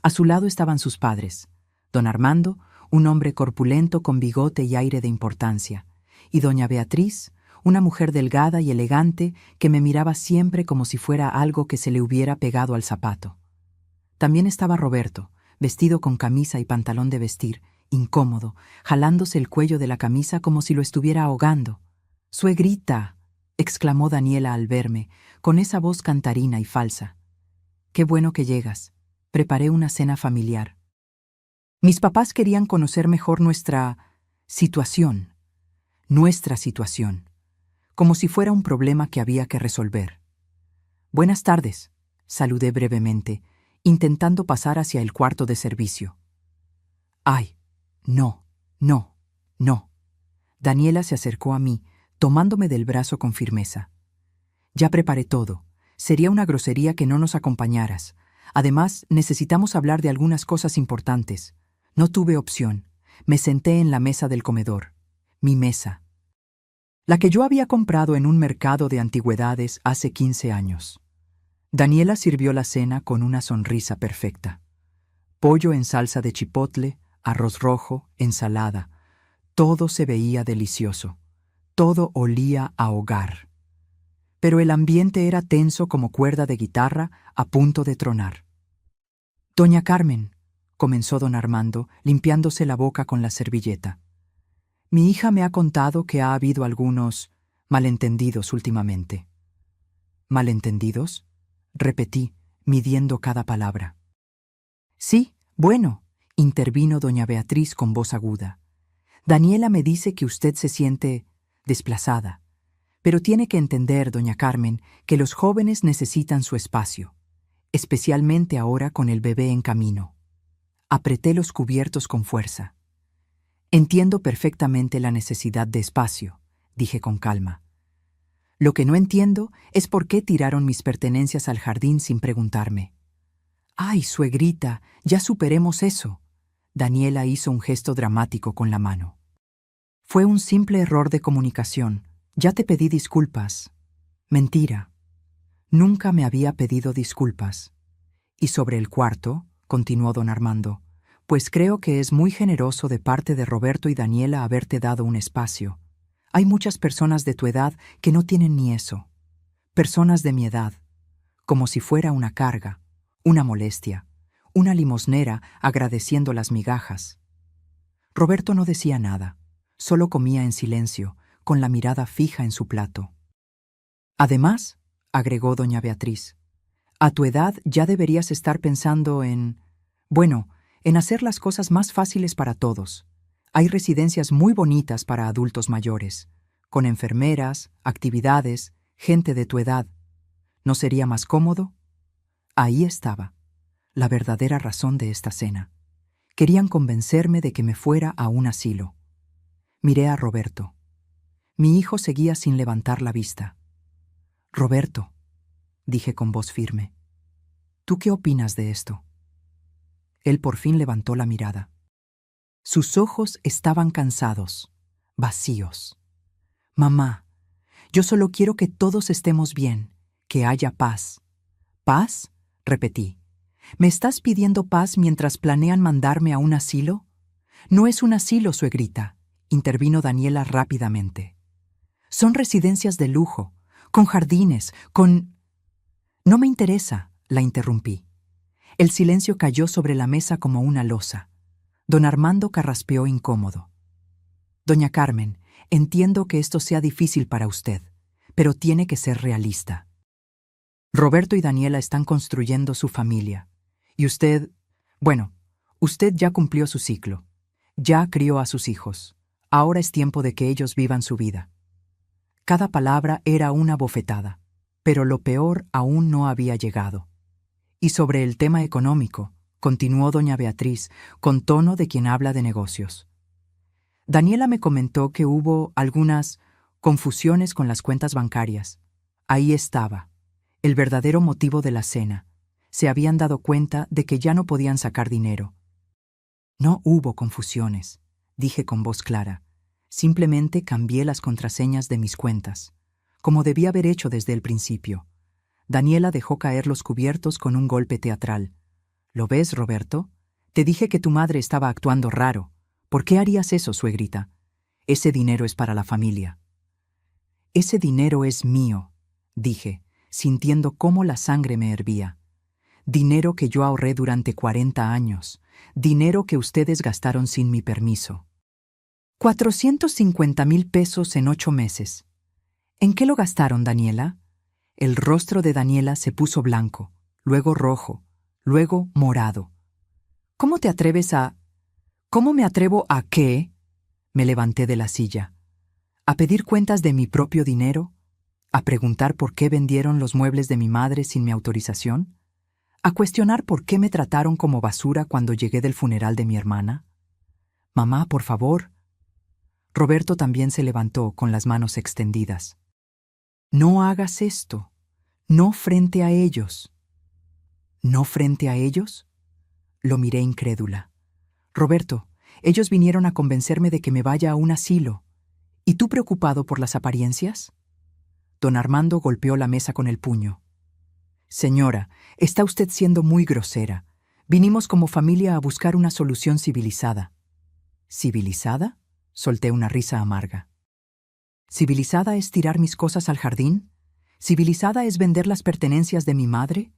A su lado estaban sus padres, don Armando, un hombre corpulento con bigote y aire de importancia, y doña Beatriz, una mujer delgada y elegante que me miraba siempre como si fuera algo que se le hubiera pegado al zapato. También estaba Roberto, vestido con camisa y pantalón de vestir, incómodo, jalándose el cuello de la camisa como si lo estuviera ahogando. «¡Suegrita!», exclamó Daniela al verme, con esa voz cantarina y falsa. «Qué bueno que llegas. Preparé una cena familiar». Mis papás querían conocer mejor nuestra situación, como si fuera un problema que había que resolver. «Buenas tardes», saludé brevemente, intentando pasar hacia el cuarto de servicio. «Ay, no, no, no». Daniela se acercó a mí, tomándome del brazo con firmeza. «Ya preparé todo. Sería una grosería que no nos acompañaras. Además, necesitamos hablar de algunas cosas importantes. No tuve opción. Me senté en la mesa del comedor. Mi mesa. La que yo había comprado en un mercado de antigüedades hace 15 años. Daniela sirvió la cena con una sonrisa perfecta. Pollo en salsa de chipotle, arroz rojo, ensalada. Todo se veía delicioso. Todo olía a hogar. Pero el ambiente era tenso como cuerda de guitarra a punto de tronar. «Doña Carmen», comenzó don Armando, limpiándose la boca con la servilleta. «Mi hija me ha contado que ha habido algunos malentendidos últimamente». «¿Malentendidos?», repetí, midiendo cada palabra. «Sí, bueno», intervino doña Beatriz con voz aguda. «Daniela me dice que usted se siente desplazada. Pero tiene que entender, doña Carmen, que los jóvenes necesitan su espacio, especialmente ahora con el bebé en camino». Apreté los cubiertos con fuerza. «Entiendo perfectamente la necesidad de espacio», dije con calma. «Lo que no entiendo es por qué tiraron mis pertenencias al jardín sin preguntarme». «Ay, suegrita, ya superemos eso». Daniela hizo un gesto dramático con la mano. «Fue un simple error de comunicación. Ya te pedí disculpas». «Mentira. Nunca me había pedido disculpas». «Y sobre el cuarto», continuó don Armando, «pues creo que es muy generoso de parte de Roberto y Daniela haberte dado un espacio. Hay muchas personas de tu edad que no tienen ni eso. Personas de mi edad, como si fuera una carga, una molestia, una limosnera agradeciendo las migajas». Roberto no decía nada, solo comía en silencio, con la mirada fija en su plato. «Además», agregó doña Beatriz, «a tu edad ya deberías estar pensando en hacer las cosas más fáciles para todos. Hay residencias muy bonitas para adultos mayores, con enfermeras, actividades, gente de tu edad. ¿No sería más cómodo?». Ahí estaba, la verdadera razón de esta cena. Querían convencerme de que me fuera a un asilo. Miré a Roberto. Mi hijo seguía sin levantar la vista. «Roberto», dije con voz firme, «¿tú qué opinas de esto?». Él por fin levantó la mirada. Sus ojos estaban cansados, vacíos. «Mamá, yo solo quiero que todos estemos bien, que haya paz». «¿Paz?», repetí. «¿Me estás pidiendo paz mientras planean mandarme a un asilo?». «No es un asilo, suegrita», intervino Daniela rápidamente. «Son residencias de lujo, con jardines, con...». «No me interesa», la interrumpí. El silencio cayó sobre la mesa como una losa. Don Armando carraspeó incómodo. «Doña Carmen, entiendo que esto sea difícil para usted, pero tiene que ser realista. Roberto y Daniela están construyendo su familia. Y usted ya cumplió su ciclo. Ya crió a sus hijos. Ahora es tiempo de que ellos vivan su vida». Cada palabra era una bofetada, pero lo peor aún no había llegado. «Y sobre el tema económico», continuó doña Beatriz, con tono de quien habla de negocios. «Daniela me comentó que hubo algunas confusiones con las cuentas bancarias. Ahí estaba, el verdadero motivo de la cena. Se habían dado cuenta de que ya no podían sacar dinero». «No hubo confusiones», dije con voz clara. «Simplemente cambié las contraseñas de mis cuentas, como debía haber hecho desde el principio». Daniela dejó caer los cubiertos con un golpe teatral. «¿Lo ves, Roberto? Te dije que tu madre estaba actuando raro. ¿Por qué harías eso, suegrita? Ese dinero es para la familia». «Ese dinero es mío», dije, sintiendo cómo la sangre me hervía. «Dinero que yo ahorré durante 40 años. Dinero que ustedes gastaron sin mi permiso. 450,000 pesos en 8 meses. ¿En qué lo gastaron, Daniela?». El rostro de Daniela se puso blanco, luego rojo, luego morado. «¿Cómo te atreves a...». «¿Cómo me atrevo a qué?». Me levanté de la silla. «¿A pedir cuentas de mi propio dinero? ¿A preguntar por qué vendieron los muebles de mi madre sin mi autorización? ¿A cuestionar por qué me trataron como basura cuando llegué del funeral de mi hermana? Mamá, por favor». Roberto también se levantó con las manos extendidas. «No hagas esto. No frente a ellos». «¿No frente a ellos?». Lo miré incrédula. Roberto, ellos vinieron a convencerme de que me vaya a un asilo. ¿Y tú preocupado por las apariencias? Don Armando golpeó la mesa con el puño. Señora, está usted siendo muy grosera. Vinimos como familia a buscar una solución civilizada. ¿Civilizada? Solté una risa amarga. ¿Civilizada es tirar mis cosas al jardín? ¿Civilizada es vender las pertenencias de mi madre?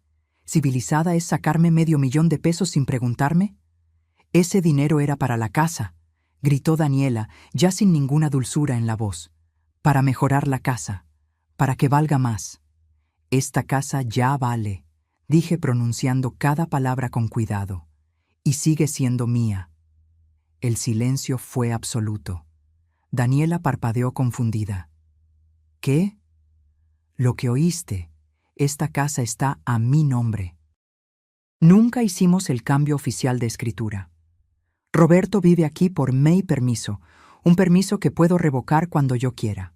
¿Civilizada es sacarme $500,000 sin preguntarme? Ese dinero era para la casa, gritó Daniela, ya sin ninguna dulzura en la voz. Para mejorar la casa, para que valga más. Esta casa ya vale, dije pronunciando cada palabra con cuidado, y sigue siendo mía. El silencio fue absoluto. Daniela parpadeó confundida. ¿Qué? Lo que oíste. Esta casa está a mi nombre. Nunca hicimos el cambio oficial de escritura. Roberto vive aquí por mi permiso, un permiso que puedo revocar cuando yo quiera.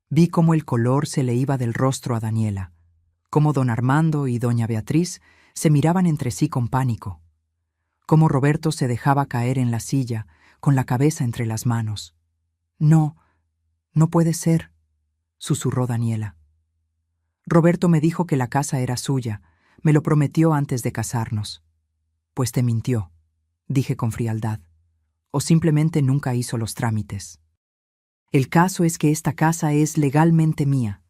Vi cómo el color se le iba del rostro a Daniela, cómo don Armando y doña Beatriz se miraban entre sí con pánico, cómo Roberto se dejaba caer en la silla, con la cabeza entre las manos. No, no puede ser, susurró Daniela. Roberto me dijo que la casa era suya, me lo prometió antes de casarnos. Pues te mintió, dije con frialdad, o simplemente nunca hizo los trámites. El caso es que esta casa es legalmente mía,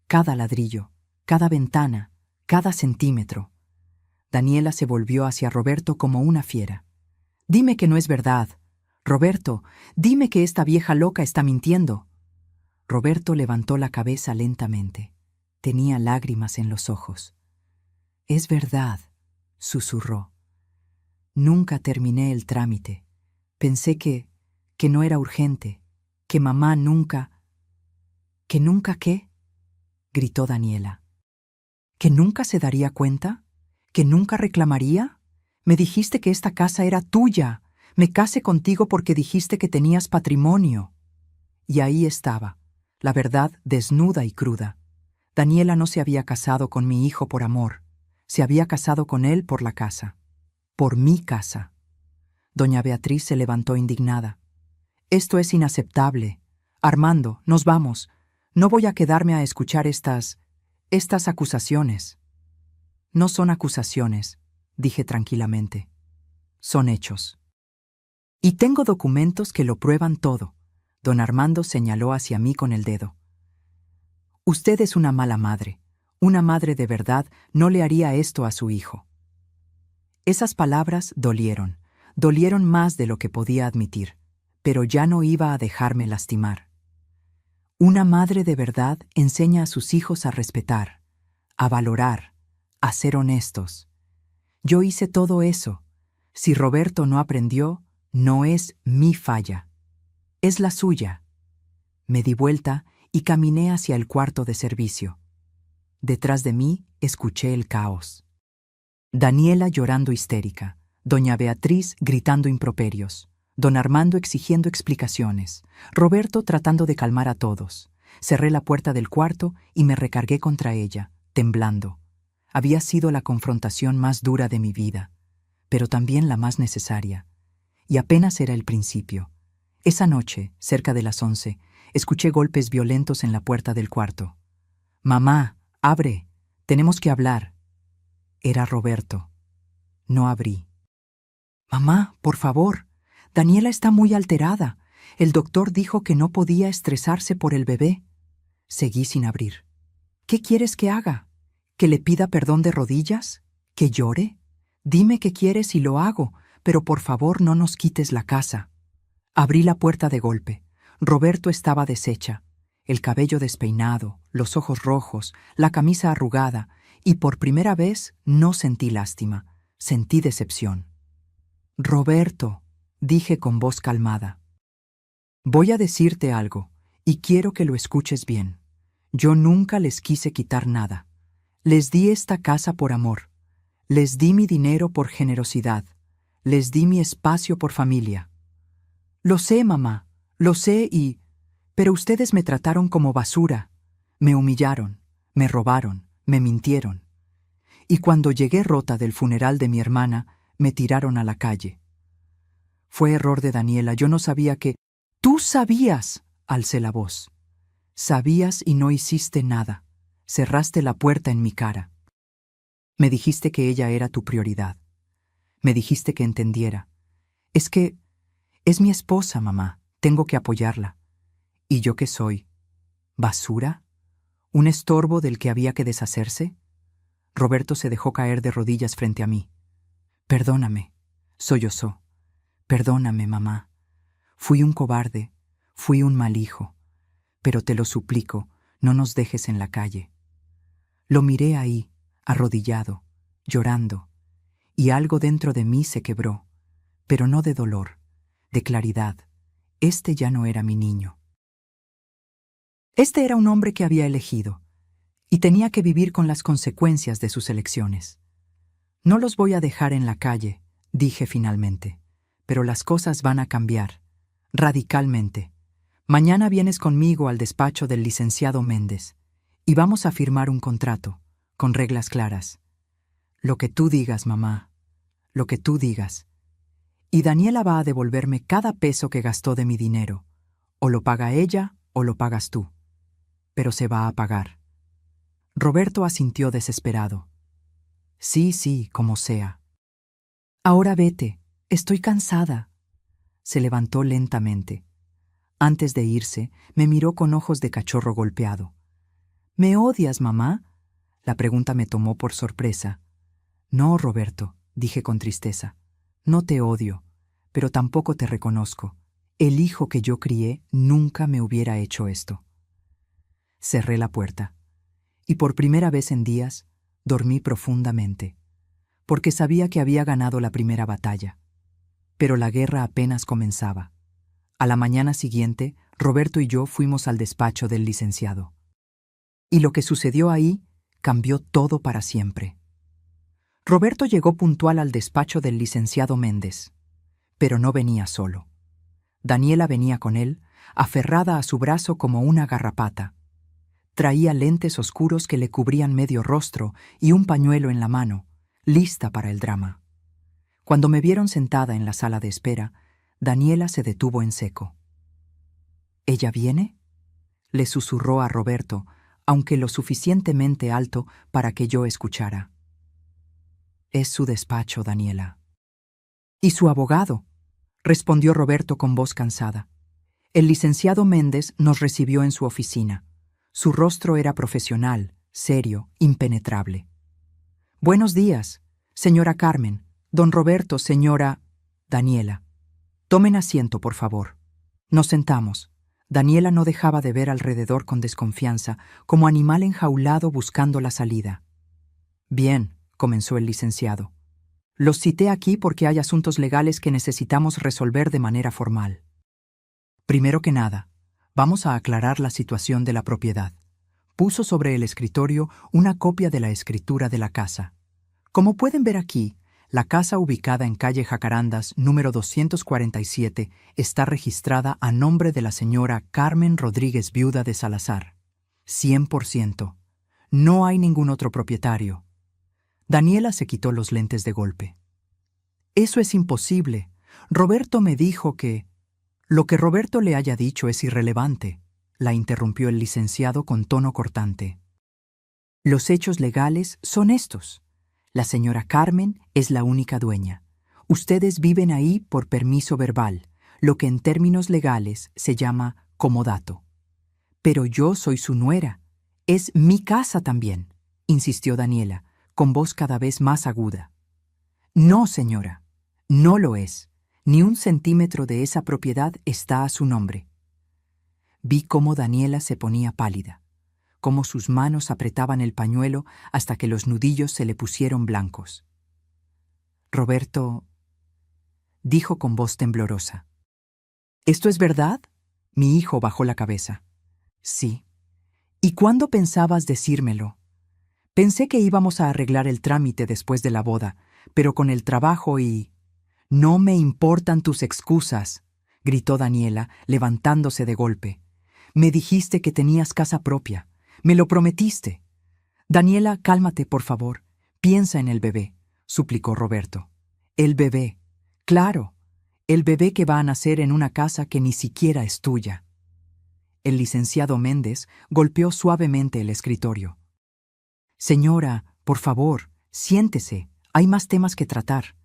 cada ladrillo, cada ventana, cada centímetro. Daniela se volvió hacia Roberto como una fiera. Dime que no es verdad. Roberto, dime que esta vieja loca está mintiendo. Roberto levantó la cabeza lentamente. Tenía lágrimas en los ojos. Es verdad, susurró. Nunca terminé el trámite. Pensé que no era urgente, que mamá nunca... ¿Que nunca qué? Gritó Daniela. ¿Que nunca se daría cuenta? ¿Que nunca reclamaría? Me dijiste que esta casa era tuya. Me casé contigo porque dijiste que tenías patrimonio. Y ahí estaba, la verdad desnuda y cruda. Daniela no se había casado con mi hijo por amor. Se había casado con él por la casa. Por mi casa. Doña Beatriz se levantó indignada. Esto es inaceptable. Armando, nos vamos. No voy a quedarme a escuchar estas acusaciones. No son acusaciones, dije tranquilamente. Son hechos. Y tengo documentos que lo prueban todo. Don Armando señaló hacia mí con el dedo. Usted es una mala madre. Una madre de verdad no le haría esto a su hijo. Esas palabras dolieron más de lo que podía admitir, pero ya no iba a dejarme lastimar. Una madre de verdad enseña a sus hijos a respetar, a valorar, a ser honestos. Yo hice todo eso. Si Roberto no aprendió, no es mi falla. Es la suya. Me di vuelta y caminé hacia el cuarto de servicio. Detrás de mí escuché el caos. Daniela llorando histérica, doña Beatriz gritando improperios, don Armando exigiendo explicaciones, Roberto tratando de calmar a todos. Cerré la puerta del cuarto y me recargué contra ella, temblando. Había sido la confrontación más dura de mi vida, pero también la más necesaria. Y apenas era el principio. Esa noche, cerca de las 11, escuché golpes violentos en la puerta del cuarto. «Mamá, abre, tenemos que hablar». Era Roberto. No abrí. «Mamá, por favor, Daniela está muy alterada. El doctor dijo que no podía estresarse por el bebé». Seguí sin abrir. «¿Qué quieres que haga? ¿Que le pida perdón de rodillas? ¿Que llore? Dime qué quieres y lo hago, pero por favor no nos quites la casa». Abrí la puerta de golpe. Roberto estaba deshecha, el cabello despeinado, los ojos rojos, la camisa arrugada, y por primera vez no sentí lástima, sentí decepción. «Roberto», dije con voz calmada, «voy a decirte algo, y quiero que lo escuches bien. Yo nunca les quise quitar nada. Les di esta casa por amor. Les di mi dinero por generosidad. Les di mi espacio por familia. Lo sé, mamá, lo sé pero ustedes me trataron como basura. Me humillaron, me robaron, me mintieron. Y cuando llegué rota del funeral de mi hermana, me tiraron a la calle. Fue error de Daniela, yo no sabía que... ¡Tú sabías! Alcé la voz. Sabías y no hiciste nada. Cerraste la puerta en mi cara. Me dijiste que ella era tu prioridad. Me dijiste que entendiera. Es que... es mi esposa, mamá. Tengo que apoyarla. ¿Y yo qué soy? ¿Basura? ¿Un estorbo del que había que deshacerse? Roberto se dejó caer de rodillas frente a mí. Perdóname, sollozó. Perdóname, mamá. Fui un cobarde, fui un mal hijo. Pero te lo suplico, no nos dejes en la calle. Lo miré ahí, arrodillado, llorando, y algo dentro de mí se quebró, pero no de dolor, de claridad. Este ya no era mi niño. Este era un hombre que había elegido, y tenía que vivir con las consecuencias de sus elecciones. No los voy a dejar en la calle, dije finalmente, pero las cosas van a cambiar, radicalmente. Mañana vienes conmigo al despacho del licenciado Méndez, y vamos a firmar un contrato, con reglas claras. Lo que tú digas, mamá, lo que tú digas. Y Daniela va a devolverme cada peso que gastó de mi dinero. O lo paga ella o lo pagas tú. Pero se va a pagar. Roberto asintió desesperado. Sí, sí, como sea. Ahora vete, estoy cansada. Se levantó lentamente. Antes de irse, me miró con ojos de cachorro golpeado. ¿Me odias, mamá? La pregunta me tomó por sorpresa. No, Roberto, dije con tristeza. No te odio, pero tampoco te reconozco. El hijo que yo crié nunca me hubiera hecho esto. Cerré la puerta, y por primera vez en días dormí profundamente, porque sabía que había ganado la primera batalla. Pero la guerra apenas comenzaba. A la mañana siguiente, Roberto y yo fuimos al despacho del licenciado. Y lo que sucedió ahí cambió todo para siempre. Roberto llegó puntual al despacho del licenciado Méndez, pero no venía solo. Daniela venía con él, aferrada a su brazo como una garrapata. Traía lentes oscuros que le cubrían medio rostro y un pañuelo en la mano, lista para el drama. Cuando me vieron sentada en la sala de espera, Daniela se detuvo en seco. ¿Ella viene?, le susurró a Roberto, aunque lo suficientemente alto para que yo escuchara. Es su despacho, Daniela. ¿Y su abogado?, respondió Roberto con voz cansada. El licenciado Méndez nos recibió en su oficina. Su rostro era profesional, serio, impenetrable. Buenos días, señora Carmen, don Roberto, señora... Daniela. Tomen asiento, por favor. Nos sentamos. Daniela no dejaba de ver alrededor con desconfianza, como animal enjaulado buscando la salida. Bien, comenzó el licenciado. Los cité aquí porque hay asuntos legales que necesitamos resolver de manera formal. Primero que nada, vamos a aclarar la situación de la propiedad. Puso sobre el escritorio una copia de la escritura de la casa. Como pueden ver aquí, la casa ubicada en calle Jacarandas, número 247, está registrada a nombre de la señora Carmen Rodríguez, viuda de Salazar. 100%. No hay ningún otro propietario. Daniela se quitó los lentes de golpe. Eso es imposible. Roberto me dijo que... Lo que Roberto le haya dicho es irrelevante, la interrumpió el licenciado con tono cortante. Los hechos legales son estos. La señora Carmen es la única dueña. Ustedes viven ahí por permiso verbal, lo que en términos legales se llama comodato. Pero yo soy su nuera. Es mi casa también, insistió Daniela, con voz cada vez más aguda. No, señora, no lo es. Ni un centímetro de esa propiedad está a su nombre. Vi cómo Daniela se ponía pálida, cómo sus manos apretaban el pañuelo hasta que los nudillos se le pusieron blancos. Roberto dijo con voz temblorosa. ¿Esto es verdad? Mi hijo bajó la cabeza. Sí. ¿Y cuándo pensabas decírmelo? Pensé que íbamos a arreglar el trámite después de la boda, pero con el trabajo y... No me importan tus excusas, gritó Daniela, levantándose de golpe. Me dijiste que tenías casa propia. Me lo prometiste. Daniela, cálmate, por favor. Piensa en el bebé, suplicó Roberto. El bebé. Claro. El bebé que va a nacer en una casa que ni siquiera es tuya. El licenciado Méndez golpeó suavemente el escritorio. Señora, por favor, siéntese. Hay más temas que tratar.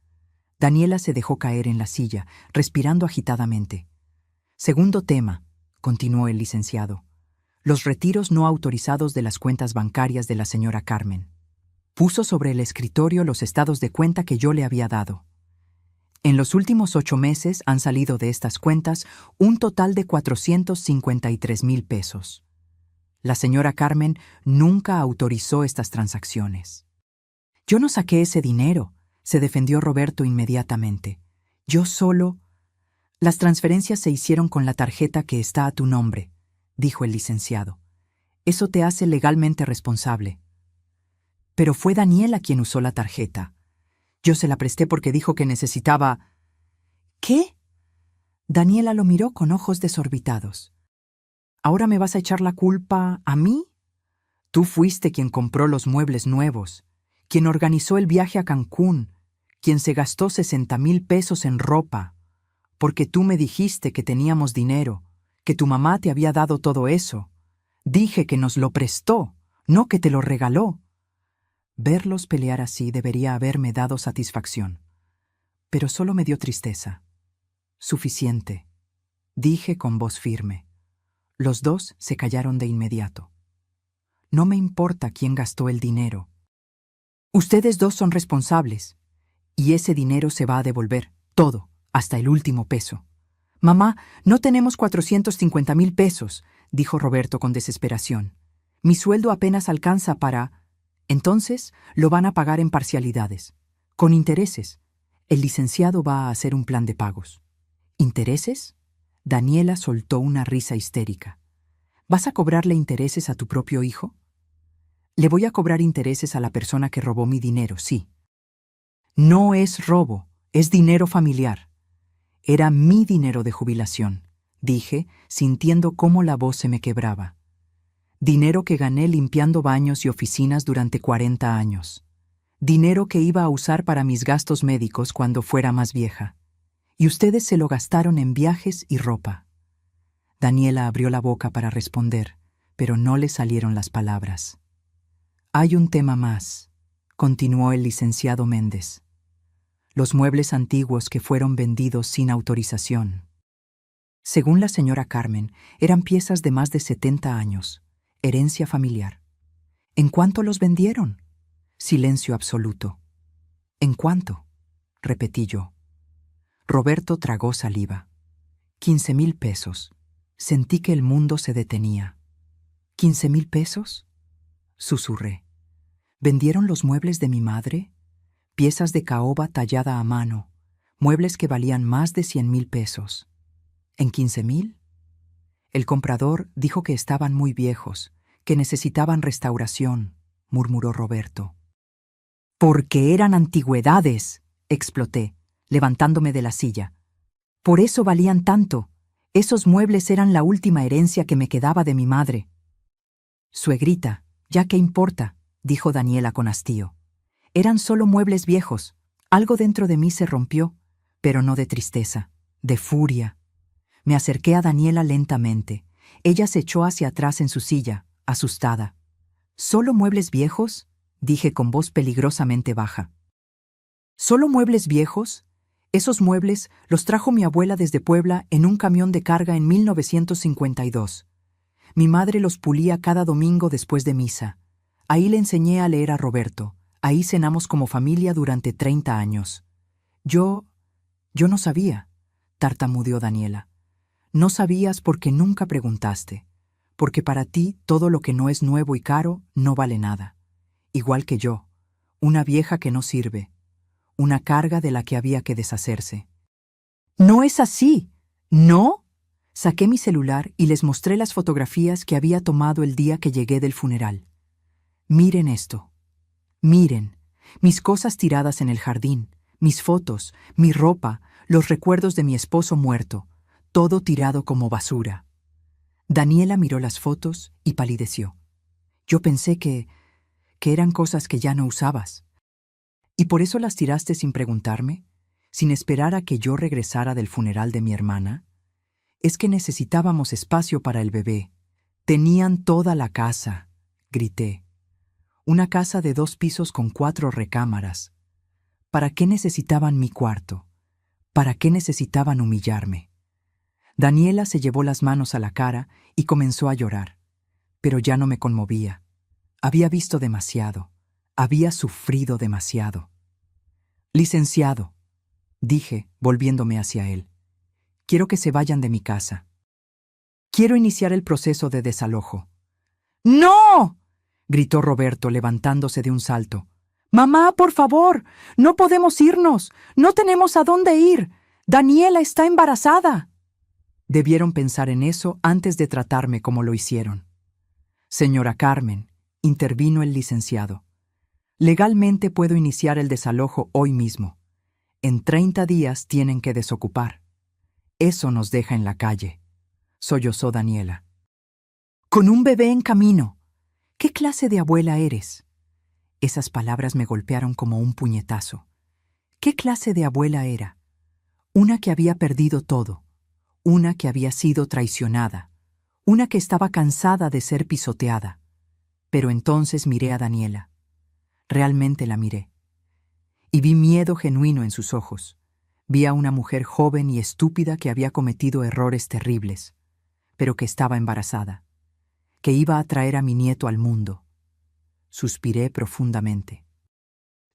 Daniela se dejó caer en la silla, respirando agitadamente. Segundo tema, continuó el licenciado. Los retiros no autorizados de las cuentas bancarias de la señora Carmen. Puso sobre el escritorio los estados de cuenta que yo le había dado. En los últimos 8 meses han salido de estas cuentas un total de 453,000 pesos. La señora Carmen nunca autorizó estas transacciones. Yo no saqué ese dinero, se defendió Roberto inmediatamente. Yo solo... Las transferencias se hicieron con la tarjeta que está a tu nombre, dijo el licenciado. Eso te hace legalmente responsable. Pero fue Daniela quien usó la tarjeta. Yo se la presté porque dijo que necesitaba... ¿Qué? Daniela lo miró con ojos desorbitados. ¿Ahora me vas a echar la culpa a mí? Tú fuiste quien compró los muebles nuevos, quien organizó el viaje a Cancún, quien se gastó 60,000 pesos en ropa, porque tú me dijiste que teníamos dinero, que tu mamá te había dado todo eso. Dije que nos lo prestó, no que te lo regaló. Verlos pelear así debería haberme dado satisfacción, pero solo me dio tristeza. Suficiente, dije con voz firme. Los dos se callaron de inmediato. No me importa quién gastó el dinero. Ustedes dos son responsables, y ese dinero se va a devolver, todo, hasta el último peso. Mamá, no tenemos 450,000 pesos, dijo Roberto con desesperación. Mi sueldo apenas alcanza para... Entonces, lo van a pagar en parcialidades, con intereses. El licenciado va a hacer un plan de pagos. ¿Intereses? Daniela soltó una risa histérica. ¿Vas a cobrarle intereses a tu propio hijo? Le voy a cobrar intereses a la persona que robó mi dinero, sí. No es robo, es dinero familiar. Era mi dinero de jubilación, dije, sintiendo cómo la voz se me quebraba. Dinero que gané limpiando baños y oficinas durante 40 años. Dinero que iba a usar para mis gastos médicos cuando fuera más vieja. Y ustedes se lo gastaron en viajes y ropa. Daniela abrió la boca para responder, pero no le salieron las palabras. Hay un tema más, continuó el licenciado Méndez. Los muebles antiguos que fueron vendidos sin autorización. Según la señora Carmen, eran piezas de más de 70 años, herencia familiar. ¿En cuánto los vendieron? Silencio absoluto. ¿En cuánto? Repetí yo. Roberto tragó saliva. 15,000 pesos. Sentí que el mundo se detenía. ¿15,000 pesos? Susurré. ¿Vendieron los muebles de mi madre? Piezas de caoba tallada a mano, muebles que valían más de 100,000 pesos. ¿En 15,000? El comprador dijo que estaban muy viejos, que necesitaban restauración, murmuró Roberto. Porque eran antigüedades, exploté, levantándome de la silla. Por eso valían tanto. Esos muebles eran la última herencia que me quedaba de mi madre. Suegrita, ¿ya qué importa?, dijo Daniela con hastío. Eran solo muebles viejos. Algo dentro de mí se rompió, pero no de tristeza, de furia. Me acerqué a Daniela lentamente. Ella se echó hacia atrás en su silla, asustada. ¿Solo muebles viejos?, dije con voz peligrosamente baja. ¿Solo muebles viejos? Esos muebles los trajo mi abuela desde Puebla en un camión de carga en 1952. Mi madre los pulía cada domingo después de misa. Ahí le enseñé a leer a Roberto. Ahí cenamos como familia durante 30 años. Yo no sabía, tartamudeó Daniela. No sabías porque nunca preguntaste, porque para ti todo lo que no es nuevo y caro no vale nada. Igual que yo, una vieja que no sirve, una carga de la que había que deshacerse. ¡No es así! ¿No? Saqué mi celular y les mostré las fotografías que había tomado el día que llegué del funeral. Miren esto. Miren, mis cosas tiradas en el jardín, mis fotos, mi ropa, los recuerdos de mi esposo muerto, todo tirado como basura. Daniela miró las fotos y palideció. Yo pensé que eran cosas que ya no usabas. ¿Y por eso las tiraste sin preguntarme? sin esperar a que yo regresara del funeral de mi hermana? Es que necesitábamos espacio para el bebé. Tenían toda la casa, grité. Una casa de 2 pisos con 4 recámaras. ¿Para qué necesitaban mi cuarto? ¿Para qué necesitaban humillarme? Daniela se llevó las manos a la cara y comenzó a llorar, pero ya no me conmovía. Había visto demasiado, había sufrido demasiado. Licenciado, dije, volviéndome hacia él, quiero que se vayan de mi casa. Quiero iniciar el proceso de desalojo. ¡No!, gritó Roberto, levantándose de un salto. ¡Mamá, por favor! ¡No podemos irnos! ¡No tenemos a dónde ir! ¡Daniela está embarazada! Debieron pensar en eso antes de tratarme como lo hicieron. Señora Carmen, intervino el licenciado. Legalmente puedo iniciar el desalojo hoy mismo. En 30 días tienen que desocupar. Eso nos deja en la calle, sollozó Daniela. Con un bebé en camino. ¿Qué clase de abuela eres? Esas palabras me golpearon como un puñetazo. ¿Qué clase de abuela era? Una que había perdido todo. Una que había sido traicionada, una que estaba cansada de ser pisoteada. Pero entonces miré a Daniela. Realmente la miré. Y vi miedo genuino en sus ojos. Vi a una mujer joven y estúpida que había cometido errores terribles, pero que estaba embarazada, que iba a traer a mi nieto al mundo. Suspiré profundamente.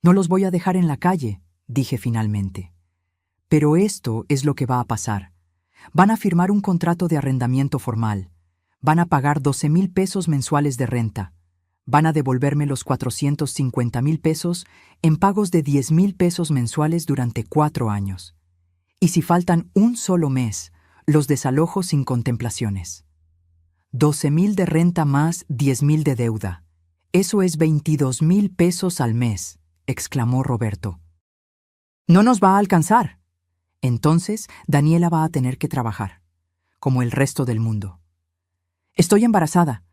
No los voy a dejar en la calle, dije finalmente. Pero esto es lo que va a pasar. Van a firmar un contrato de arrendamiento formal. Van a pagar 12,000 pesos mensuales de renta. Van a devolverme los 450,000 pesos en pagos de 10,000 pesos mensuales durante 4 años. Y si faltan un solo mes, los desalojo sin contemplaciones. 12,000 de renta más 10,000 de deuda. Eso es 22,000 pesos al mes, exclamó Roberto. No nos va a alcanzar. Entonces, Daniela va a tener que trabajar, como el resto del mundo. Estoy embarazada,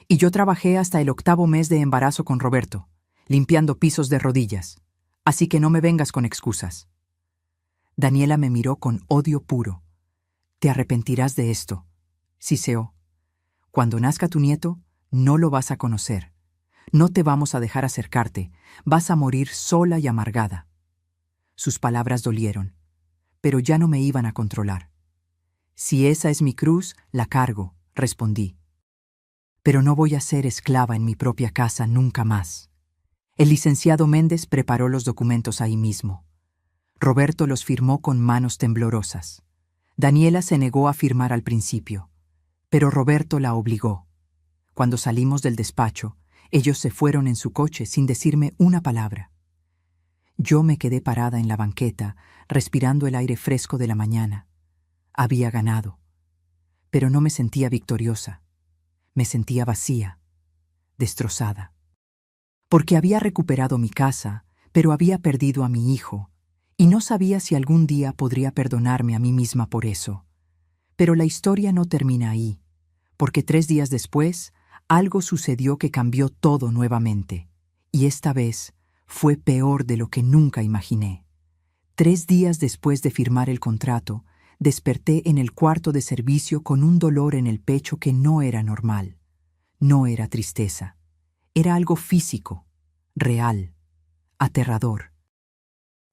y yo trabajé hasta el 8º mes de embarazo con Roberto, limpiando pisos de rodillas, así que no me vengas con excusas. Daniela me miró con odio puro. Te arrepentirás de esto, siseó. Cuando nazca tu nieto, no lo vas a conocer. No te vamos a dejar acercarte, vas a morir sola y amargada. Sus palabras dolieron, pero ya no me iban a controlar. Si esa es mi cruz, la cargo, respondí. Pero no voy a ser esclava en mi propia casa nunca más. El licenciado Méndez preparó los documentos ahí mismo. Roberto los firmó con manos temblorosas. Daniela se negó a firmar al principio, pero Roberto la obligó. Cuando salimos del despacho, ellos se fueron en su coche sin decirme una palabra. Yo me quedé parada en la banqueta, respirando el aire fresco de la mañana. Había ganado, pero no me sentía victoriosa. Me sentía vacía, destrozada. Porque había recuperado mi casa, pero había perdido a mi hijo, y no sabía si algún día podría perdonarme a mí misma por eso. Pero la historia no termina ahí, porque 3 días después, algo sucedió que cambió todo nuevamente, y esta vez fue peor de lo que nunca imaginé. 3 días después de firmar el contrato, desperté en el cuarto de servicio con un dolor en el pecho que no era normal. No era tristeza. Era algo físico, real, aterrador.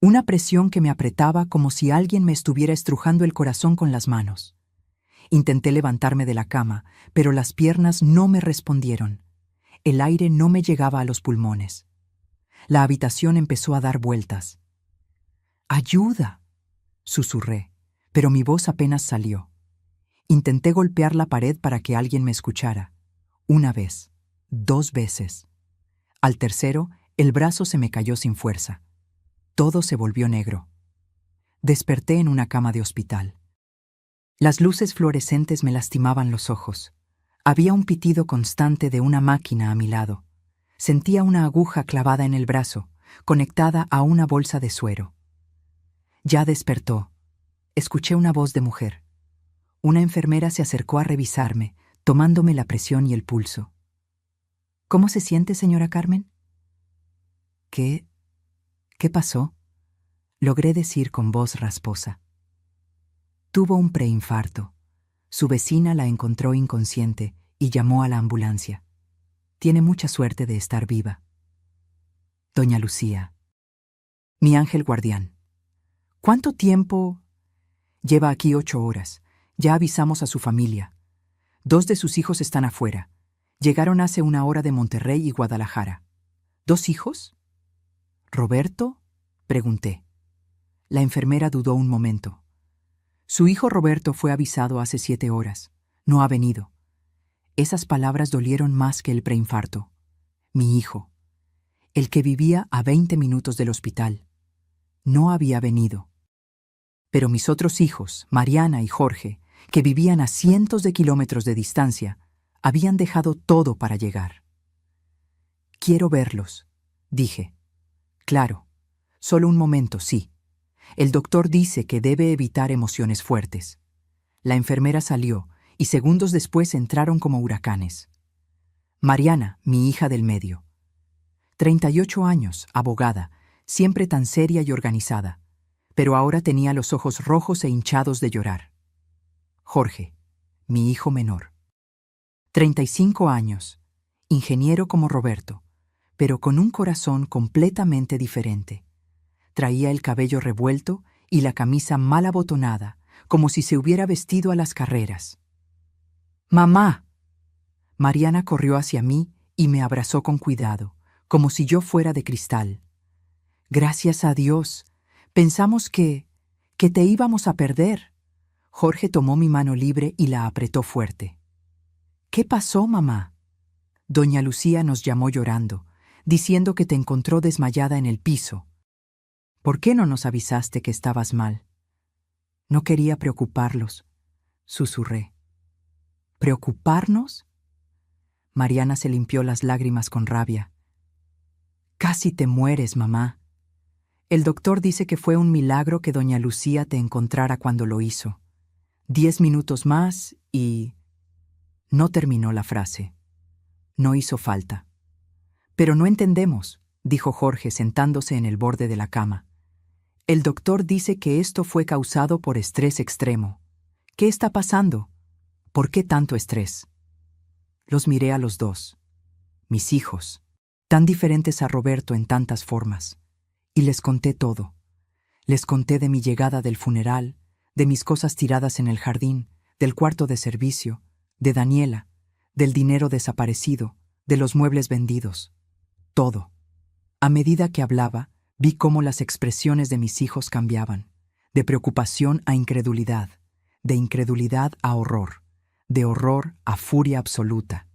Una presión que me apretaba como si alguien me estuviera estrujando el corazón con las manos. Intenté levantarme de la cama, pero las piernas no me respondieron. El aire no me llegaba a los pulmones. La habitación empezó a dar vueltas. ¡Ayuda!, susurré, pero mi voz apenas salió. Intenté golpear la pared para que alguien me escuchara. 1 vez, 2 veces. Al tercero, el brazo se me cayó sin fuerza. Todo se volvió negro. Desperté en una cama de hospital. Las luces fluorescentes me lastimaban los ojos. Había un pitido constante de una máquina a mi lado. Sentía una aguja clavada en el brazo, conectada a una bolsa de suero. Ya despertó. Escuché una voz de mujer. Una enfermera se acercó a revisarme, tomándome la presión y el pulso. ¿Cómo se siente, señora Carmen? ¿Qué pasó? logré decir con voz rasposa. Tuvo un preinfarto. Su vecina la encontró inconsciente y llamó a la ambulancia. Tiene mucha suerte de estar viva. Doña Lucía. Mi ángel guardián. ¿Cuánto tiempo? Lleva aquí 8 horas. Ya avisamos a su familia. 2 de sus hijos están afuera. Llegaron hace 1 hora de Monterrey y Guadalajara. ¿2 hijos? ¿Roberto? Pregunté. La enfermera dudó un momento. Su hijo Roberto fue avisado hace 7 horas. No ha venido. Esas palabras dolieron más que el preinfarto. Mi hijo, el que vivía a 20 minutos del hospital, no había venido. Pero mis otros hijos, Mariana y Jorge, que vivían a cientos de kilómetros de distancia, habían dejado todo para llegar. Quiero verlos, dije. Claro, solo un momento, sí. El doctor dice que debe evitar emociones fuertes. La enfermera salió y segundos después entraron como huracanes. Mariana, mi hija del medio. 38 años, abogada, siempre tan seria y organizada, pero ahora tenía los ojos rojos e hinchados de llorar. Jorge, mi hijo menor. 35 años, ingeniero como Roberto, pero con un corazón completamente diferente. Traía el cabello revuelto y la camisa mal abotonada, como si se hubiera vestido a las carreras. ¡Mamá! Mariana corrió hacia mí y me abrazó con cuidado, como si yo fuera de cristal. Gracias a Dios. Pensamos que te íbamos a perder. Jorge tomó mi mano libre y la apretó fuerte. ¿Qué pasó, mamá? Doña Lucía nos llamó llorando, diciendo que te encontró desmayada en el piso. ¿Por qué no nos avisaste que estabas mal? No quería preocuparlos, susurré. ¿Preocuparnos? Mariana se limpió las lágrimas con rabia. Casi te mueres, mamá. El doctor dice que fue un milagro que doña Lucía te encontrara cuando lo hizo. 10 minutos más y... No terminó la frase. No hizo falta. Pero no entendemos, dijo Jorge sentándose en el borde de la cama. El doctor dice que esto fue causado por estrés extremo. ¿Qué está pasando? ¿Por qué tanto estrés? Los miré a los dos. Mis hijos, tan diferentes a Roberto en tantas formas. Y les conté todo. Les conté de mi llegada del funeral, de mis cosas tiradas en el jardín, del cuarto de servicio, de Daniela, del dinero desaparecido, de los muebles vendidos. Todo. A medida que hablaba, vi cómo las expresiones de mis hijos cambiaban, de preocupación a incredulidad, de incredulidad a horror, de horror a furia absoluta.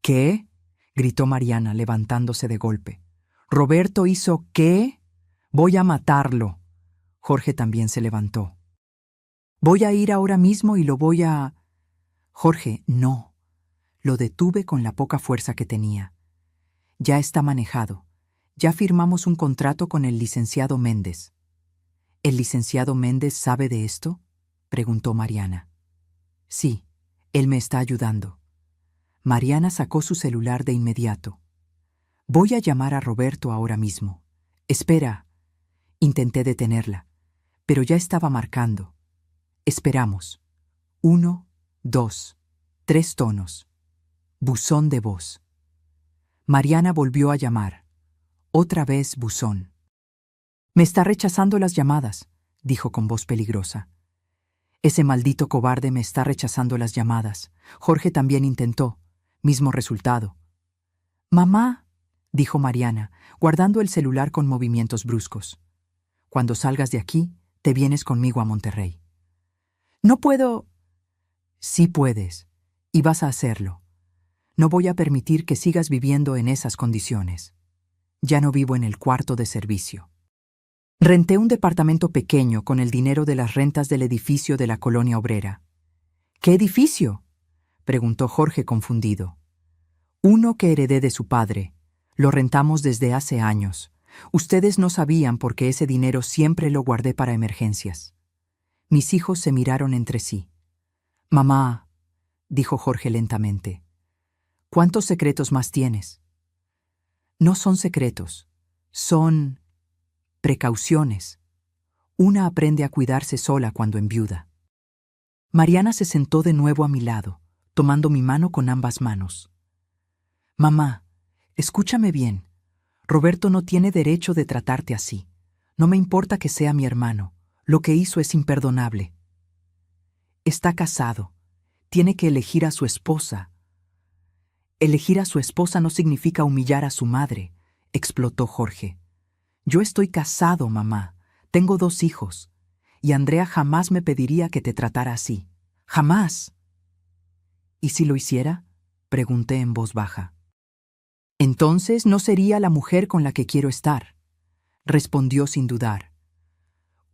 ¿Qué? Gritó Mariana, levantándose de golpe. ¿Roberto hizo qué? Voy a matarlo. Jorge también se levantó. Voy a ir ahora mismo y lo voy a... Jorge, no. Lo detuve con la poca fuerza que tenía. Ya está manejado. Ya firmamos un contrato con el licenciado Méndez. ¿El licenciado Méndez sabe de esto? Preguntó Mariana. Sí, él me está ayudando. Mariana sacó su celular de inmediato. Voy a llamar a Roberto ahora mismo. Espera. Intenté detenerla, pero ya estaba marcando. Esperamos. 1, 2, 3 tonos. Buzón de voz. Mariana volvió a llamar. Otra vez buzón. Me está rechazando las llamadas, dijo con voz peligrosa. Ese maldito cobarde me está rechazando las llamadas. Jorge también intentó. Mismo resultado. Mamá, dijo Mariana, guardando el celular con movimientos bruscos. Cuando salgas de aquí, te vienes conmigo a Monterrey. No puedo... Sí puedes, y vas a hacerlo. No voy a permitir que sigas viviendo en esas condiciones. Ya no vivo en el cuarto de servicio. Renté un departamento pequeño con el dinero de las rentas del edificio de la colonia obrera. ¿Qué edificio? Preguntó Jorge confundido. Uno que heredé de su padre. Lo rentamos desde hace años. Ustedes no sabían porque ese dinero siempre lo guardé para emergencias. Mis hijos se miraron entre sí. Mamá, dijo Jorge lentamente, ¿cuántos secretos más tienes? No son secretos, son precauciones. Una aprende a cuidarse sola cuando enviuda. Mariana se sentó de nuevo a mi lado, tomando mi mano con ambas manos. Mamá, escúchame bien. Roberto no tiene derecho de tratarte así. No me importa que sea mi hermano. Lo que hizo es imperdonable. Está casado. Tiene que elegir a su esposa. Elegir a su esposa no significa humillar a su madre, explotó Jorge. Yo estoy casado, mamá. Tengo 2 hijos. Y Andrea jamás me pediría que te tratara así. ¡Jamás! ¿Y si lo hiciera? Pregunté en voz baja. Entonces no sería la mujer con la que quiero estar, respondió sin dudar.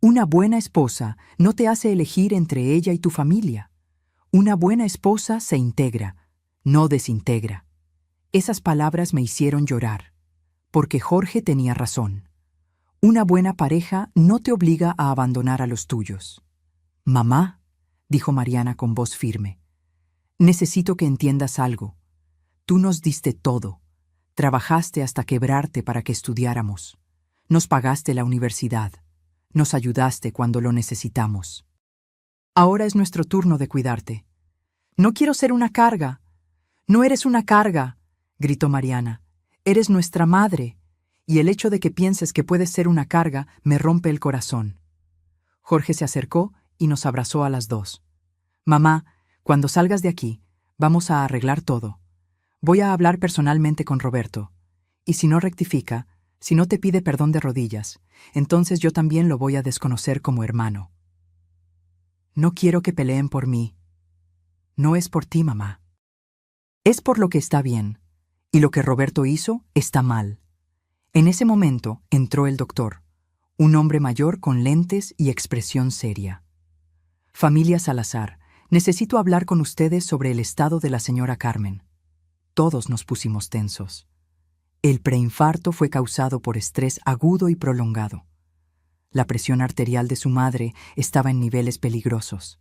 Una buena esposa no te hace elegir entre ella y tu familia. Una buena esposa se integra, no desintegra. Esas palabras me hicieron llorar, porque Jorge tenía razón. Una buena pareja no te obliga a abandonar a los tuyos. Mamá, dijo Mariana con voz firme, necesito que entiendas algo. Tú nos diste todo. Trabajaste hasta quebrarte para que estudiáramos. Nos pagaste la universidad. Nos ayudaste cuando lo necesitamos. Ahora es nuestro turno de cuidarte. No quiero ser una carga. No eres una carga, gritó Mariana. Eres nuestra madre. Y el hecho de que pienses que puedes ser una carga me rompe el corazón. Jorge se acercó y nos abrazó a las 2. Mamá, cuando salgas de aquí, vamos a arreglar todo. Voy a hablar personalmente con Roberto. Y si no rectifica, si no te pide perdón de rodillas, entonces yo también lo voy a desconocer como hermano. No quiero que peleen por mí. No es por ti, mamá. Es por lo que está bien. Y lo que Roberto hizo está mal. En ese momento entró el doctor, un hombre mayor con lentes y expresión seria. Familia Salazar, necesito hablar con ustedes sobre el estado de la señora Carmen. Todos nos pusimos tensos. El preinfarto fue causado por estrés agudo y prolongado. La presión arterial de su madre estaba en niveles peligrosos.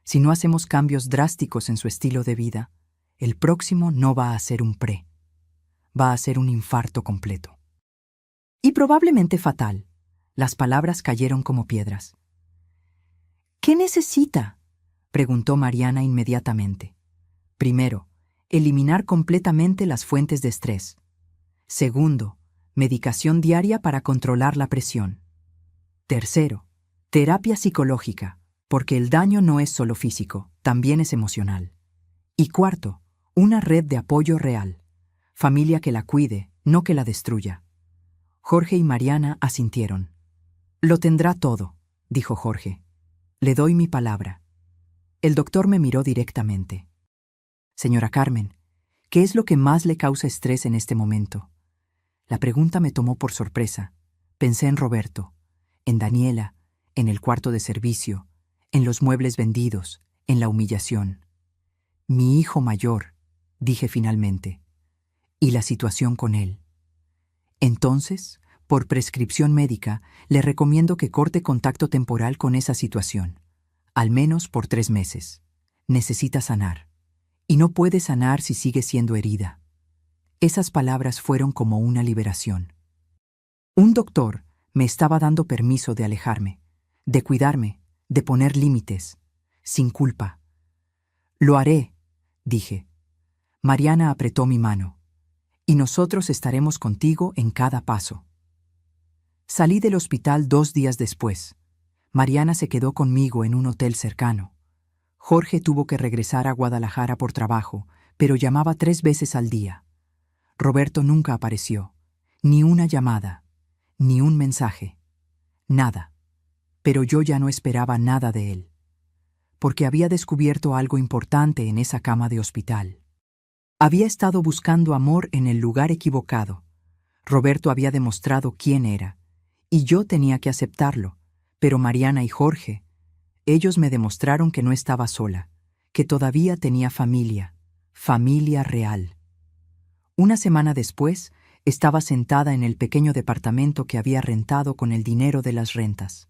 Si no hacemos cambios drásticos en su estilo de vida, el próximo no va a ser un pre. Va a ser un infarto completo. Y probablemente fatal. Las palabras cayeron como piedras. ¿Qué necesita?, preguntó Mariana inmediatamente. Primero, eliminar completamente las fuentes de estrés. Segundo, medicación diaria para controlar la presión. Tercero, terapia psicológica, porque el daño no es solo físico, también es emocional. Y cuarto, una red de apoyo real. Familia que la cuide, no que la destruya. Jorge y Mariana asintieron. Lo tendrá todo, dijo Jorge. Le doy mi palabra. El doctor me miró directamente. Señora Carmen, ¿qué es lo que más le causa estrés en este momento? La pregunta me tomó por sorpresa. Pensé en Roberto, en Daniela, en el cuarto de servicio, en los muebles vendidos, en la humillación. Mi hijo mayor, dije finalmente, y la situación con él. Entonces, por prescripción médica, le recomiendo que corte contacto temporal con esa situación, al menos por 3 meses. Necesita sanar. Y no puede sanar si sigue siendo herida. Esas palabras fueron como una liberación. Un doctor me estaba dando permiso de alejarme, de cuidarme, de poner límites, sin culpa. Lo haré, dije. Mariana apretó mi mano. Y nosotros estaremos contigo en cada paso. Salí del hospital 2 días después. Mariana se quedó conmigo en un hotel cercano. Jorge tuvo que regresar a Guadalajara por trabajo, pero llamaba 3 veces al día. Roberto nunca apareció. Ni una llamada, ni un mensaje. Nada. Pero yo ya no esperaba nada de él. Porque había descubierto algo importante en esa cama de hospital. Había estado buscando amor en el lugar equivocado. Roberto había demostrado quién era, y yo tenía que aceptarlo. Pero Mariana y Jorge, ellos me demostraron que no estaba sola, que todavía tenía familia, familia real. Una semana después, estaba sentada en el pequeño departamento que había rentado con el dinero de las rentas.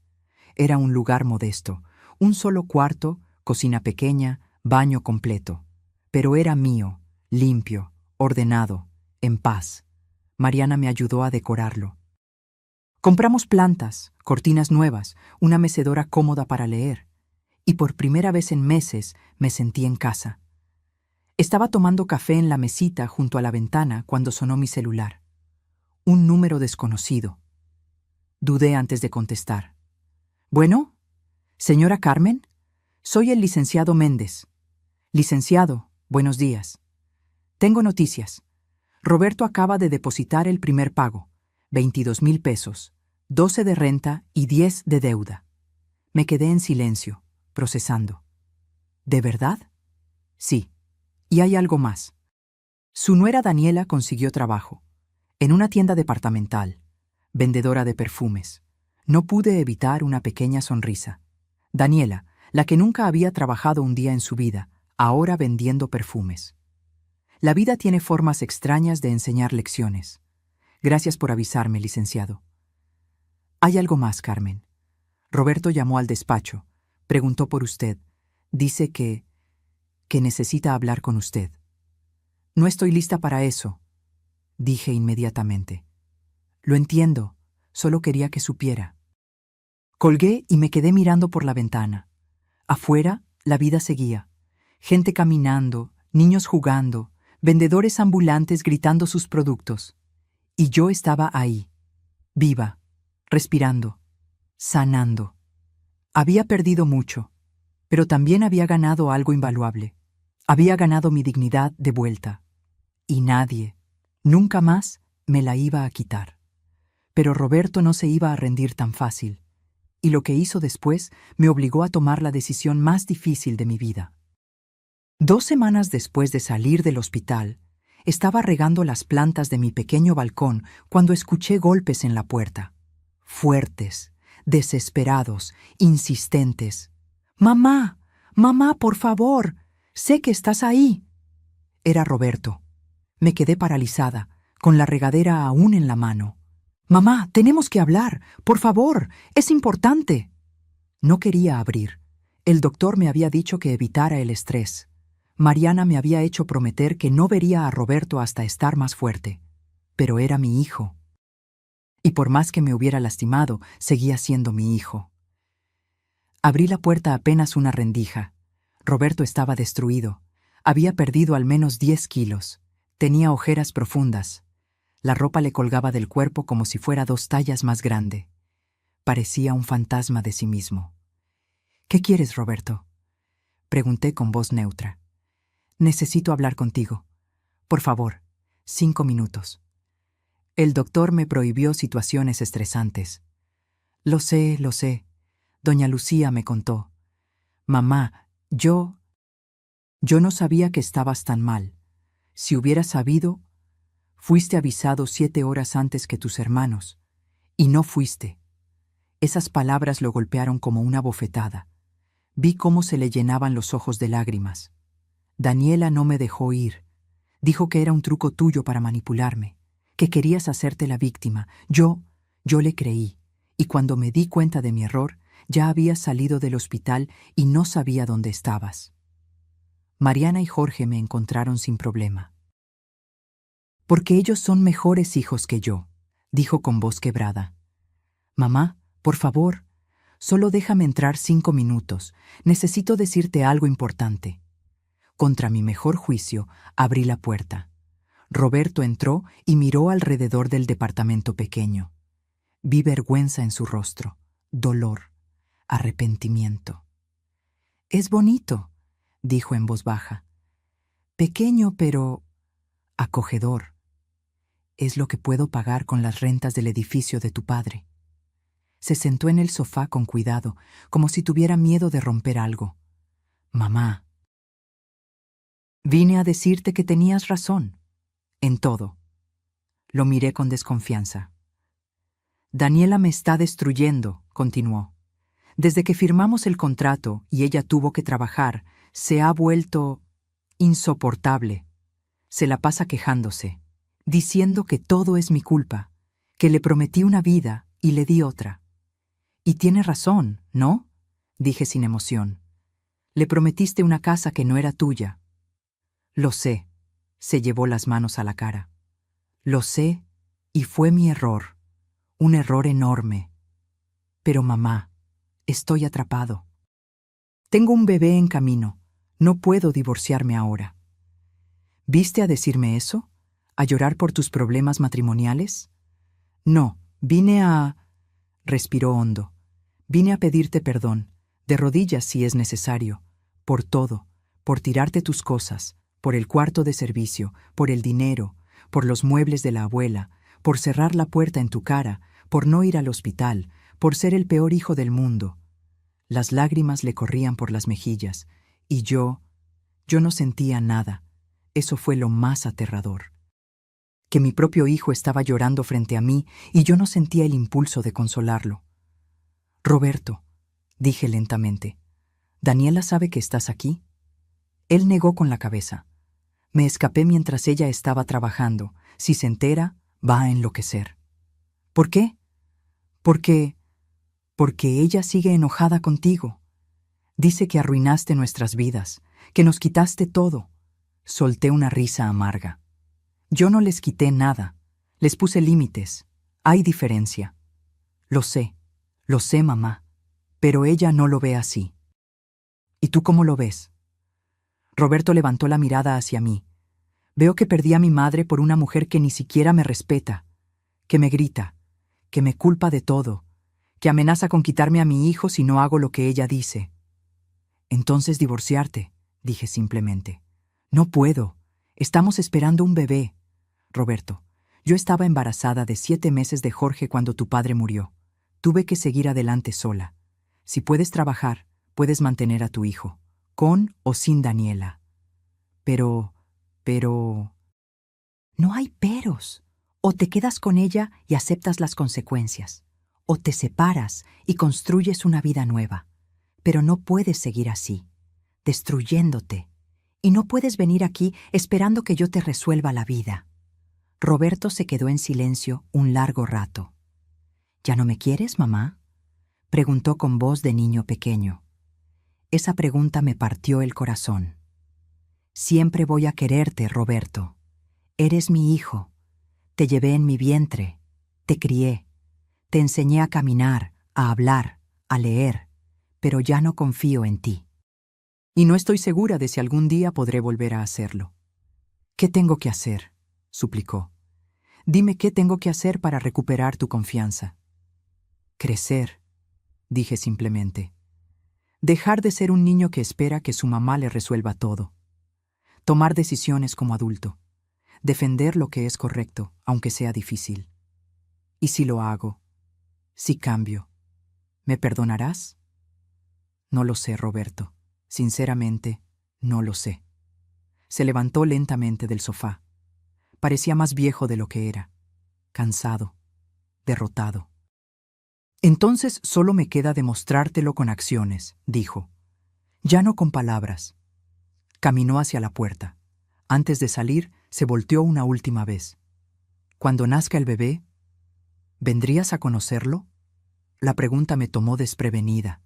Era un lugar modesto, un solo cuarto, cocina pequeña, baño completo. Pero era mío, limpio, ordenado, en paz. Mariana me ayudó a decorarlo. Compramos plantas, cortinas nuevas, una mecedora cómoda para leer, y por primera vez en meses me sentí en casa. Estaba tomando café en la mesita junto a la ventana cuando sonó mi celular. Un número desconocido. Dudé antes de contestar. «Bueno, señora Carmen, soy el licenciado Méndez. Licenciado, buenos días. Tengo noticias. Roberto acaba de depositar el primer pago, 22,000 pesos, 12 de renta y 10 de deuda». Me quedé en silencio, procesando. ¿De verdad? Sí. Y hay algo más. Su nuera Daniela consiguió trabajo, en una tienda departamental, vendedora de perfumes. No pude evitar una pequeña sonrisa. Daniela, la que nunca había trabajado un día en su vida, ahora vendiendo perfumes. La vida tiene formas extrañas de enseñar lecciones. Gracias por avisarme, licenciado. Hay algo más, Carmen. Roberto llamó al despacho, preguntó por usted. Dice que necesita hablar con usted. No estoy lista para eso, dije inmediatamente. Lo entiendo, solo quería que supiera. Colgué y me quedé mirando por la ventana. Afuera, la vida seguía. Gente caminando, niños jugando, vendedores ambulantes gritando sus productos. Y yo estaba ahí, viva, respirando, sanando. Había perdido mucho, pero también había ganado algo invaluable. Había ganado mi dignidad de vuelta. Y nadie, nunca más, me la iba a quitar. Pero Roberto no se iba a rendir tan fácil. Y lo que hizo después me obligó a tomar la decisión más difícil de mi vida. 2 semanas después de salir del hospital, estaba regando las plantas de mi pequeño balcón cuando escuché golpes en la puerta. Fuertes, desesperados, insistentes. «¡Mamá! ¡Mamá, por favor! Sé que estás ahí». Era Roberto. Me quedé paralizada, con la regadera aún en la mano. «Mamá, tenemos que hablar. Por favor, es importante». No quería abrir. El doctor me había dicho que evitara el estrés. Mariana me había hecho prometer que no vería a Roberto hasta estar más fuerte. Pero era mi hijo. Y por más que me hubiera lastimado, seguía siendo mi hijo. Abrí la puerta apenas una rendija. Roberto estaba destruido. Había perdido al menos 10 kilos. Tenía ojeras profundas. La ropa le colgaba del cuerpo como si fuera 2 tallas más grande. Parecía un fantasma de sí mismo. «¿Qué quieres, Roberto?», pregunté con voz neutra. «Necesito hablar contigo. Por favor, 5 minutos». El doctor me prohibió situaciones estresantes. Lo sé. Doña Lucía me contó. «Mamá, yo no sabía que estabas tan mal. Si hubieras sabido, fuiste avisado 7 horas antes que tus hermanos. Y no fuiste». Esas palabras lo golpearon como una bofetada. Vi cómo se le llenaban los ojos de lágrimas. Daniela no me dejó ir. Dijo que era un truco tuyo para manipularme, que querías hacerte la víctima. Yo le creí, y cuando me di cuenta de mi error, ya habías salido del hospital y no sabía dónde estabas. Mariana y Jorge me encontraron sin problema. «Porque ellos son mejores hijos que yo», dijo con voz quebrada. «Mamá, por favor, solo déjame entrar 5 minutos. Necesito decirte algo importante». Contra mi mejor juicio, abrí la puerta. Roberto entró y miró alrededor del departamento pequeño. Vi vergüenza en su rostro, dolor, arrepentimiento. «Es bonito», dijo en voz baja. «Pequeño, pero acogedor. Es lo que puedo pagar con las rentas del edificio de tu padre». Se sentó en el sofá con cuidado, como si tuviera miedo de romper algo. «Mamá, vine a decirte que tenías razón. En todo». Lo miré con desconfianza. «Daniela me está destruyendo», continuó. «Desde que firmamos el contrato y ella tuvo que trabajar, se ha vuelto insoportable. Se la pasa quejándose, diciendo que todo es mi culpa, que le prometí una vida y le di otra. Y tiene razón, ¿no?», dije sin emoción. «Le prometiste una casa que no era tuya». «Lo sé», se llevó las manos a la cara. «Lo sé, y fue mi error. Un error enorme. Pero mamá, estoy atrapado. Tengo un bebé en camino. No puedo divorciarme ahora. ¿Viste a decirme eso? ¿A llorar por tus problemas matrimoniales? No, vine a... Respiró hondo. Vine a pedirte perdón, de rodillas si es necesario, por todo, por tirarte tus cosas, por el cuarto de servicio, por el dinero, por los muebles de la abuela, por cerrar la puerta en tu cara, por no ir al hospital, por ser el peor hijo del mundo. Las lágrimas le corrían por las mejillas, y yo no sentía nada. Eso fue lo más aterrador. Que mi propio hijo estaba llorando frente a mí y yo no sentía el impulso de consolarlo. Roberto, dije lentamente, ¿Daniela sabe que estás aquí? Él negó con la cabeza. Me escapé mientras ella estaba trabajando. Si se entera, va a enloquecer. ¿Por qué? Porque ella sigue enojada contigo. Dice que arruinaste nuestras vidas, que nos quitaste todo. Solté una risa amarga. Yo no les quité nada. Les puse límites. Hay diferencia. Lo sé, mamá. Pero ella no lo ve así. ¿Y tú cómo lo ves? Roberto levantó la mirada hacia mí. Veo que perdí a mi madre por una mujer que ni siquiera me respeta, que me grita, que me culpa de todo, que amenaza con quitarme a mi hijo si no hago lo que ella dice. Entonces divorciarte, dije simplemente. No puedo. Estamos esperando un bebé. Roberto, yo estaba embarazada de 7 meses de Jorge cuando tu padre murió. Tuve que seguir adelante sola. Si puedes trabajar, puedes mantener a tu hijo, con o sin Daniela. Pero... No hay peros. O te quedas con ella y aceptas las consecuencias, o te separas y construyes una vida nueva. Pero no puedes seguir así, destruyéndote. Y no puedes venir aquí esperando que yo te resuelva la vida. Roberto se quedó en silencio un largo rato. ¿Ya no me quieres, mamá?, preguntó con voz de niño pequeño. Esa pregunta me partió el corazón. Siempre voy a quererte, Roberto. Eres mi hijo. Te llevé en mi vientre. Te crié. Te enseñé a caminar, a hablar, a leer. Pero ya no confío en ti. Y no estoy segura de si algún día podré volver a hacerlo. ¿Qué tengo que hacer?, suplicó. Dime qué tengo que hacer para recuperar tu confianza. Crecer, dije simplemente. Dejar de ser un niño que espera que su mamá le resuelva todo. Tomar decisiones como adulto. Defender lo que es correcto, aunque sea difícil. ¿Y si lo hago? Si cambio, ¿me perdonarás? No lo sé, Roberto. Sinceramente, no lo sé. Se levantó lentamente del sofá. Parecía más viejo de lo que era. Cansado. Derrotado. Entonces solo me queda demostrártelo con acciones, dijo. Ya no con palabras. Caminó hacia la puerta. Antes de salir, se volteó una última vez. Cuando nazca el bebé, ¿vendrías a conocerlo? La pregunta me tomó desprevenida.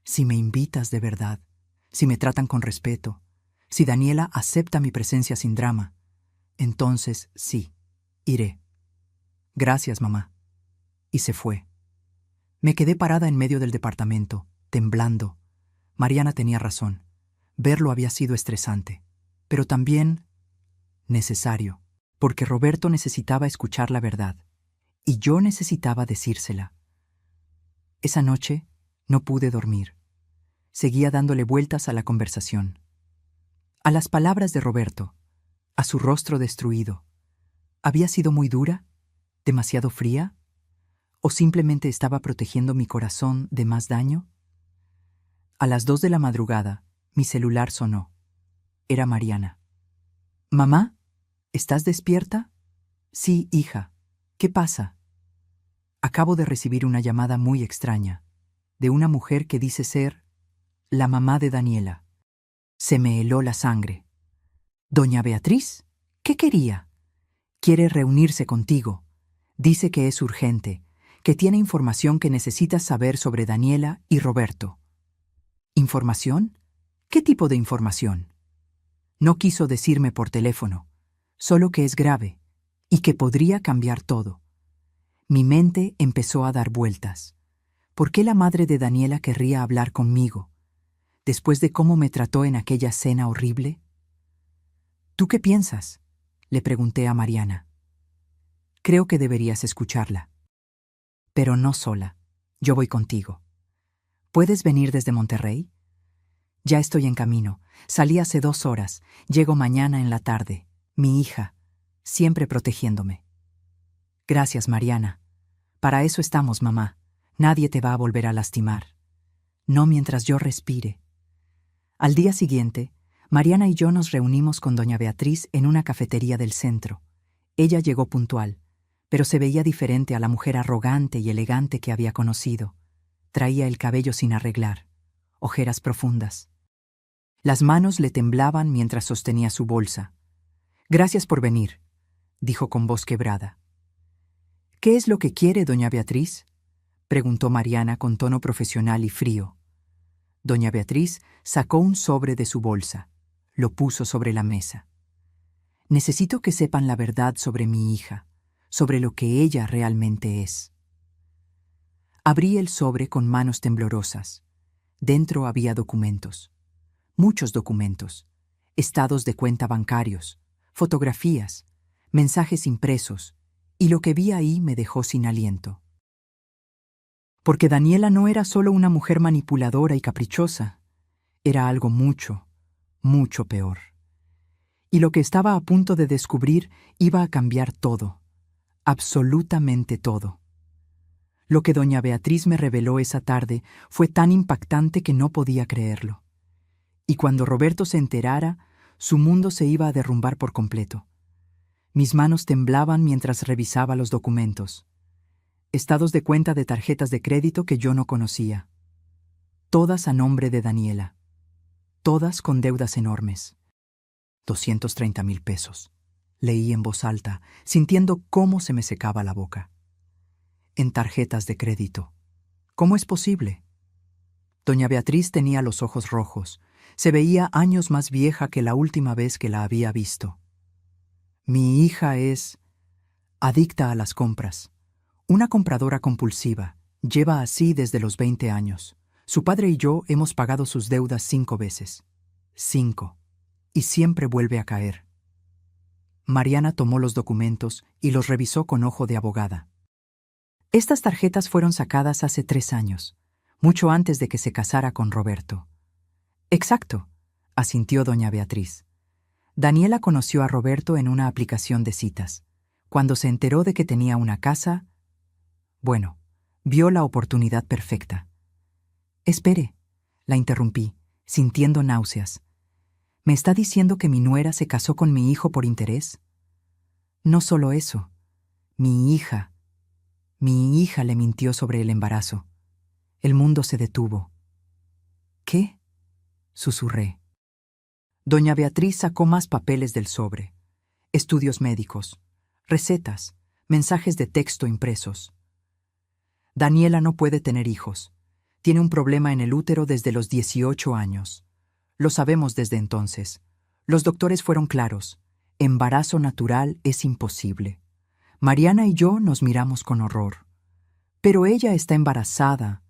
Si me invitas de verdad, si me tratan con respeto, si Daniela acepta mi presencia sin drama, entonces sí, iré. Gracias, mamá. Y se fue. Me quedé parada en medio del departamento, temblando. Mariana tenía razón. Verlo había sido estresante, pero también necesario, porque Roberto necesitaba escuchar la verdad, y yo necesitaba decírsela. Esa noche no pude dormir. Seguía dándole vueltas a la conversación. A las palabras de Roberto, a su rostro destruido. ¿Había sido muy dura? ¿Demasiado fría? ¿O simplemente estaba protegiendo mi corazón de más daño? A las 2 de la madrugada, mi celular sonó. Era Mariana. «¿Mamá? ¿Estás despierta?» «Sí, hija. ¿Qué pasa?» Acabo de recibir una llamada muy extraña, de una mujer que dice ser la mamá de Daniela. Se me heló la sangre. «¿Doña Beatriz? ¿Qué quería?» «Quiere reunirse contigo. Dice que es urgente, que tiene información que necesitas saber sobre Daniela y Roberto». ¿Información? ¿Qué tipo de información? No quiso decirme por teléfono, solo que es grave y que podría cambiar todo. Mi mente empezó a dar vueltas. ¿Por qué la madre de Daniela querría hablar conmigo, después de cómo me trató en aquella cena horrible? ¿Tú qué piensas?, le pregunté a Mariana. Creo que deberías escucharla. Pero no sola. Yo voy contigo. ¿Puedes venir desde Monterrey? Ya estoy en camino. Salí hace 2 horas. Llego mañana en la tarde. Mi hija, siempre protegiéndome. Gracias, Mariana. Para eso estamos, mamá. Nadie te va a volver a lastimar. No mientras yo respire. Al día siguiente, Mariana y yo nos reunimos con doña Beatriz en una cafetería del centro. Ella llegó puntual, pero se veía diferente a la mujer arrogante y elegante que había conocido. Traía el cabello sin arreglar, ojeras profundas. Las manos le temblaban mientras sostenía su bolsa. «Gracias por venir», dijo con voz quebrada. «¿Qué es lo que quiere, doña Beatriz?», preguntó Mariana con tono profesional y frío. Doña Beatriz sacó un sobre de su bolsa. Lo puso sobre la mesa. «Necesito que sepan la verdad sobre mi hija, sobre lo que ella realmente es». Abrí el sobre con manos temblorosas. Dentro había documentos. Muchos documentos. Estados de cuenta bancarios, fotografías, mensajes impresos, y lo que vi ahí me dejó sin aliento. Porque Daniela no era solo una mujer manipuladora y caprichosa. Era algo mucho, mucho peor. Y lo que estaba a punto de descubrir iba a cambiar todo, absolutamente todo. Lo que doña Beatriz me reveló esa tarde fue tan impactante que no podía creerlo. Y cuando Roberto se enterara, su mundo se iba a derrumbar por completo. Mis manos temblaban mientras revisaba los documentos. Estados de cuenta de tarjetas de crédito que yo no conocía. Todas a nombre de Daniela. Todas con deudas enormes. 230,000 pesos. Leí en voz alta, sintiendo cómo se me secaba la boca. En tarjetas de crédito. ¿Cómo es posible? Doña Beatriz tenía los ojos rojos. Se veía años más vieja que la última vez que la había visto. Mi hija es adicta a las compras. Una compradora compulsiva. Lleva así desde los 20 años. Su padre y yo hemos pagado sus deudas 5 veces. 5. Y siempre vuelve a caer. Mariana tomó los documentos y los revisó con ojo de abogada. Estas tarjetas fueron sacadas hace 3 años, mucho antes de que se casara con Roberto. Exacto, asintió doña Beatriz. Daniela conoció a Roberto en una aplicación de citas. Cuando se enteró de que tenía una casa, bueno, vio la oportunidad perfecta. Espere, la interrumpí, sintiendo náuseas. ¿Me está diciendo que mi nuera se casó con mi hijo por interés? No solo eso. Mi hija le mintió sobre el embarazo. El mundo se detuvo. ¿Qué?, susurré. Doña Beatriz sacó más papeles del sobre. Estudios médicos, recetas, mensajes de texto impresos. Daniela no puede tener hijos. Tiene un problema en el útero desde los 18 años. Lo sabemos desde entonces. Los doctores fueron claros. Embarazo natural es imposible. Mariana y yo nos miramos con horror. Pero ella está embarazada.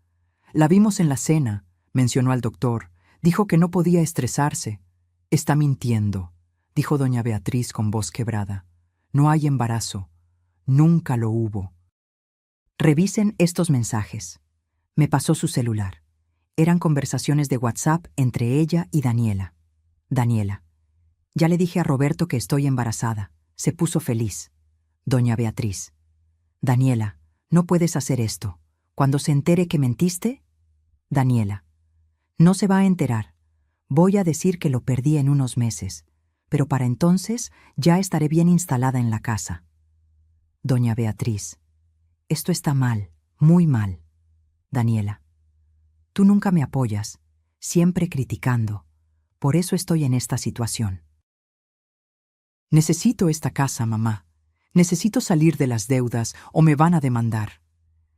La vimos en la cena, mencionó al doctor. Dijo que no podía estresarse. Está mintiendo, dijo doña Beatriz con voz quebrada. No hay embarazo. Nunca lo hubo. Revisen estos mensajes. Me pasó su celular. Eran conversaciones de WhatsApp entre ella y Daniela. Daniela. Ya le dije a Roberto que estoy embarazada. Se puso feliz. Doña Beatriz. Daniela, no puedes hacer esto. Cuando se entere que mentiste. Daniela. No se va a enterar. Voy a decir que lo perdí en unos meses, pero para entonces ya estaré bien instalada en la casa. Doña Beatriz. Esto está mal, muy mal. Daniela. Tú nunca me apoyas, siempre criticando. Por eso estoy en esta situación. Necesito esta casa, mamá. Necesito salir de las deudas o me van a demandar.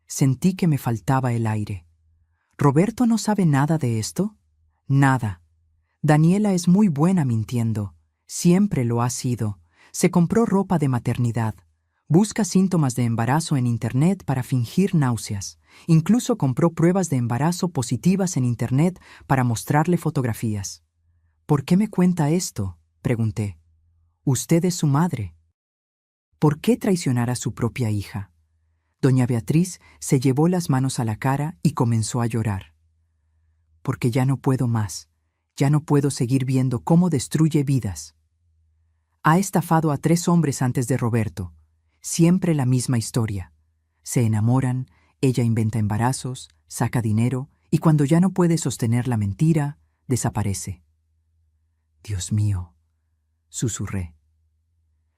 Sentí que me faltaba el aire. ¿Roberto no sabe nada de esto? Nada. Daniela es muy buena mintiendo. Siempre lo ha sido. Se compró ropa de maternidad. Busca síntomas de embarazo en Internet para fingir náuseas. Incluso compró pruebas de embarazo positivas en Internet para mostrarle fotografías. ¿Por qué me cuenta esto?, pregunté. Usted es su madre. ¿Por qué traicionar a su propia hija? Doña Beatriz se llevó las manos a la cara y comenzó a llorar. Porque ya no puedo más. Ya no puedo seguir viendo cómo destruye vidas. Ha estafado a 3 hombres antes de Roberto. Siempre la misma historia. Se enamoran, ella inventa embarazos, saca dinero y cuando ya no puede sostener la mentira, desaparece. Dios mío, susurré.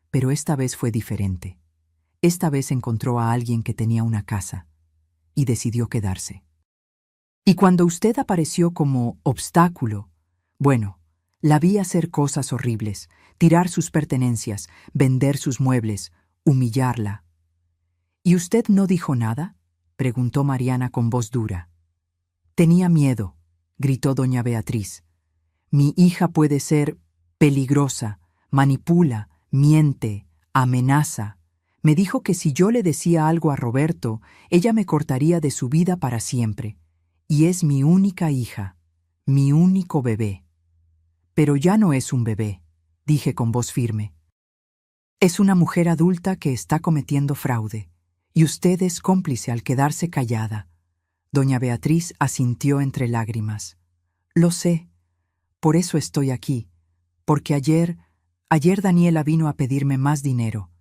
Pero esta vez fue diferente. Esta vez encontró a alguien que tenía una casa y decidió quedarse. Y cuando usted apareció como obstáculo, bueno, la vi hacer cosas horribles, tirar sus pertenencias, vender sus muebles, humillarla. ¿Y usted no dijo nada?, preguntó Mariana con voz dura. Tenía miedo, gritó doña Beatriz. Mi hija puede ser peligrosa, manipula, miente, amenaza. Me dijo que si yo le decía algo a Roberto, ella me cortaría de su vida para siempre. Y es mi única hija, mi único bebé. Pero ya no es un bebé, dije con voz firme. Es una mujer adulta que está cometiendo fraude, y usted es cómplice al quedarse callada. Doña Beatriz asintió entre lágrimas. Lo sé, por eso estoy aquí, porque ayer Daniela vino a pedirme más dinero,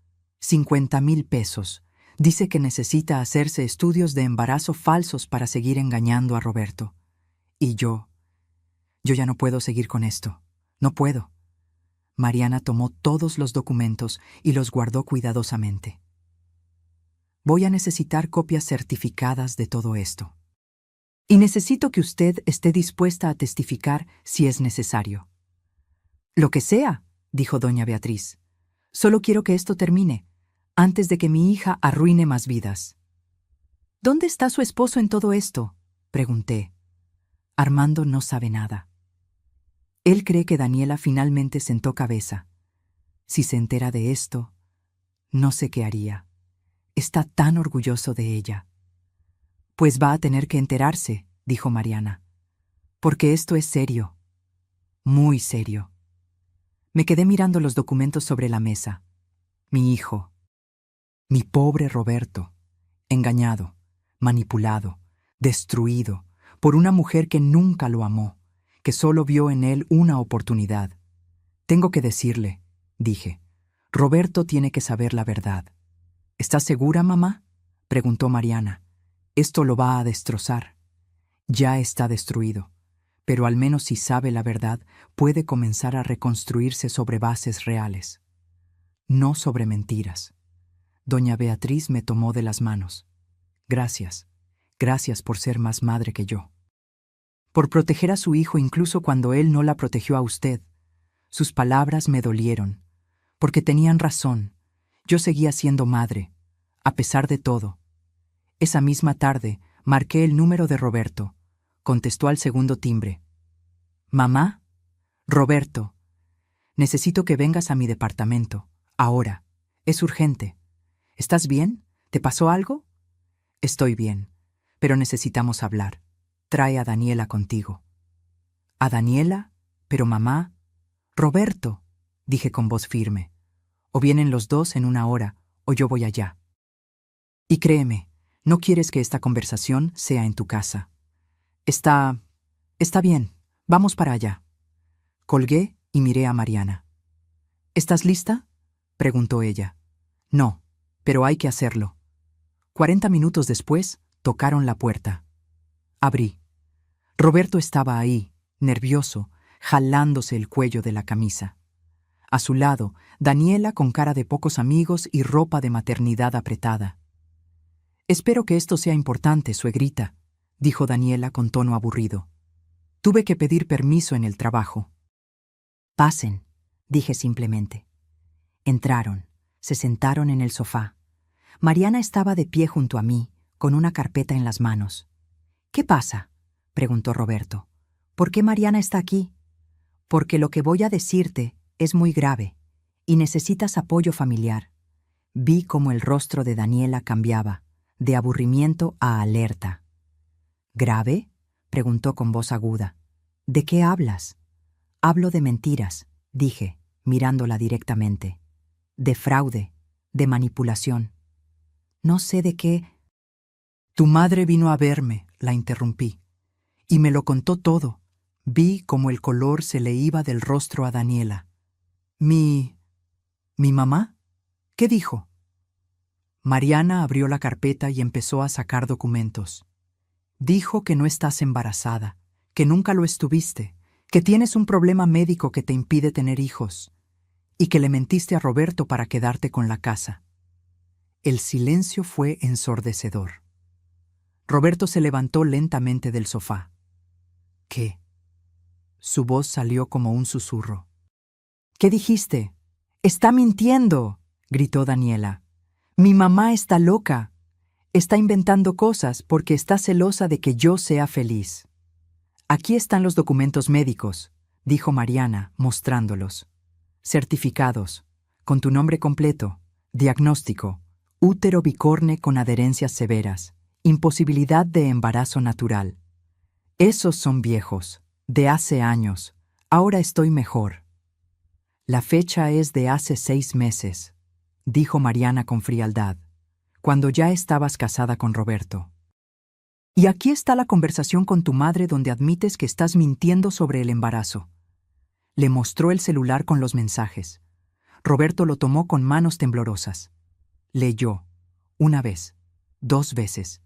50,000 pesos. Dice que necesita hacerse estudios de embarazo falsos para seguir engañando a Roberto. Y yo ya no puedo seguir con esto, no puedo. Mariana tomó todos los documentos y los guardó cuidadosamente. Voy a necesitar copias certificadas de todo esto. Y necesito que usted esté dispuesta a testificar si es necesario. Lo que sea, dijo doña Beatriz. Solo quiero que esto termine, antes de que mi hija arruine más vidas. ¿Dónde está su esposo en todo esto?, pregunté. Armando no sabe nada. Él cree que Daniela finalmente sentó cabeza. Si se entera de esto, no sé qué haría. Está tan orgulloso de ella. Pues va a tener que enterarse, dijo Mariana. Porque esto es serio. Muy serio. Me quedé mirando los documentos sobre la mesa. Mi hijo. Mi pobre Roberto. Engañado, manipulado, destruido por una mujer que nunca lo amó, que solo vio en él una oportunidad. Tengo que decirle, dije. Roberto tiene que saber la verdad. ¿Estás segura, mamá?, preguntó Mariana. Esto lo va a destrozar. Ya está destruido, pero al menos si sabe la verdad, puede comenzar a reconstruirse sobre bases reales. No sobre mentiras. Doña Beatriz me tomó de las manos. Gracias. Gracias por ser más madre que yo. Por proteger a su hijo incluso cuando él no la protegió a usted. Sus palabras me dolieron, porque tenían razón. Yo seguía siendo madre, a pesar de todo. Esa misma tarde, marqué el número de Roberto. Contestó al segundo timbre. «Mamá, Roberto, necesito que vengas a mi departamento. Ahora. Es urgente. ¿Estás bien? ¿Te pasó algo?» «Estoy bien, pero necesitamos hablar. Trae a Daniela contigo». «¿A Daniela? Pero mamá...» «Roberto», dije con voz firme. «O vienen los dos en una hora, o yo voy allá. Y créeme, no quieres que esta conversación sea en tu casa. Está bien, vamos para allá». Colgué y miré a Mariana. «¿Estás lista?», preguntó ella. «No, pero hay que hacerlo». 40 minutos después, tocaron la puerta. Abrí. Roberto estaba ahí, nervioso, jalándose el cuello de la camisa. A su lado, Daniela con cara de pocos amigos y ropa de maternidad apretada. «Espero que esto sea importante, suegrita», dijo Daniela con tono aburrido. «Tuve que pedir permiso en el trabajo». «Pasen», dije simplemente. Entraron, se sentaron en el sofá. Mariana estaba de pie junto a mí, con una carpeta en las manos. «¿Qué pasa?», preguntó Roberto. «¿Por qué Mariana está aquí?» «Porque lo que voy a decirte es muy grave y necesitas apoyo familiar. Vi cómo el rostro de Daniela cambiaba, de aburrimiento a alerta. ¿Grave?, preguntó con voz aguda. ¿De qué hablas? Hablo de mentiras, dije, mirándola directamente. De fraude, de manipulación. No sé de qué. Tu madre vino a verme, la interrumpí, y me lo contó todo. Vi cómo el color se le iba del rostro a Daniela. ¿Mi mamá? ¿Qué dijo? Mariana abrió la carpeta y empezó a sacar documentos. Dijo que no estás embarazada, que nunca lo estuviste, que tienes un problema médico que te impide tener hijos, y que le mentiste a Roberto para quedarte con la casa. El silencio fue ensordecedor. Roberto se levantó lentamente del sofá. ¿Qué? Su voz salió como un susurro. ¿Qué dijiste? ¡Está mintiendo!, gritó Daniela. Mi mamá está loca. Está inventando cosas porque está celosa de que yo sea feliz. Aquí están los documentos médicos, dijo Mariana, mostrándolos. Certificados, con tu nombre completo, diagnóstico, útero bicorne con adherencias severas, imposibilidad de embarazo natural. Esos son viejos, de hace años. Ahora estoy mejor. La fecha es de hace 6 meses, dijo Mariana con frialdad, cuando ya estabas casada con Roberto. Y aquí está la conversación con tu madre donde admites que estás mintiendo sobre el embarazo. Le mostró el celular con los mensajes. Roberto lo tomó con manos temblorosas. Leyó, 1 vez, 2 veces,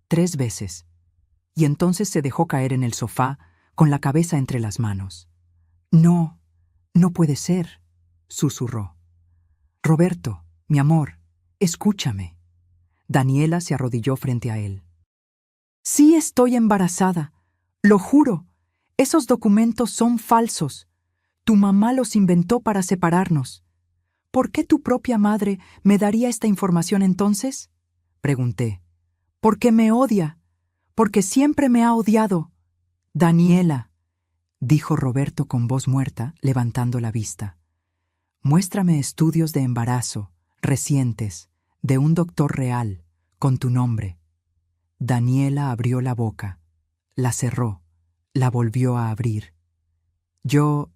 3 veces, y entonces se dejó caer en el sofá con la cabeza entre las manos. No, no puede ser, susurró. Roberto, mi amor, escúchame. Daniela se arrodilló frente a él. Sí estoy embarazada, lo juro. Esos documentos son falsos. Tu mamá los inventó para separarnos. ¿Por qué tu propia madre me daría esta información entonces?, pregunté. Porque me odia. Porque siempre me ha odiado. Daniela, dijo Roberto con voz muerta, levantando la vista. Muéstrame estudios de embarazo, recientes, de un doctor real, con tu nombre. Daniela abrió la boca, la cerró, la volvió a abrir. Yo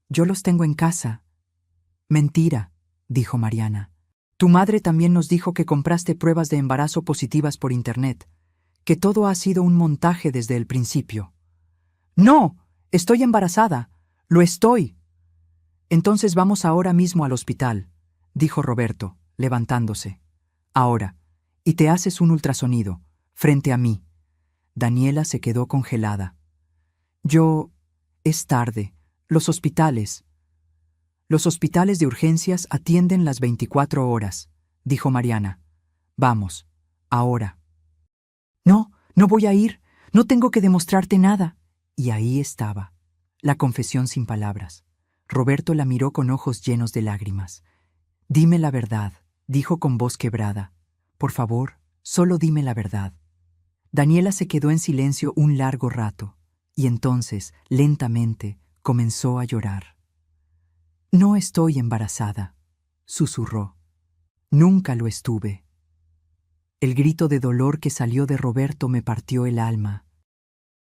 los tengo en casa. Mentira, dijo Mariana. Tu madre también nos dijo que compraste pruebas de embarazo positivas por internet, que todo ha sido un montaje desde el principio. ¡No! Estoy embarazada. ¡Lo estoy! Entonces vamos ahora mismo al hospital, dijo Roberto, levantándose. Ahora, y te haces un ultrasonido, frente a mí. Daniela se quedó congelada. Es tarde. Los hospitales de urgencias atienden las 24 horas, dijo Mariana. Vamos, ahora. No, no voy a ir. No tengo que demostrarte nada. Y ahí estaba, la confesión sin palabras. Roberto la miró con ojos llenos de lágrimas. Dime la verdad, dijo con voz quebrada. Por favor, solo dime la verdad. Daniela se quedó en silencio un largo rato, y entonces, lentamente, comenzó a llorar. No estoy embarazada, susurró. Nunca lo estuve. El grito de dolor que salió de Roberto me partió el alma.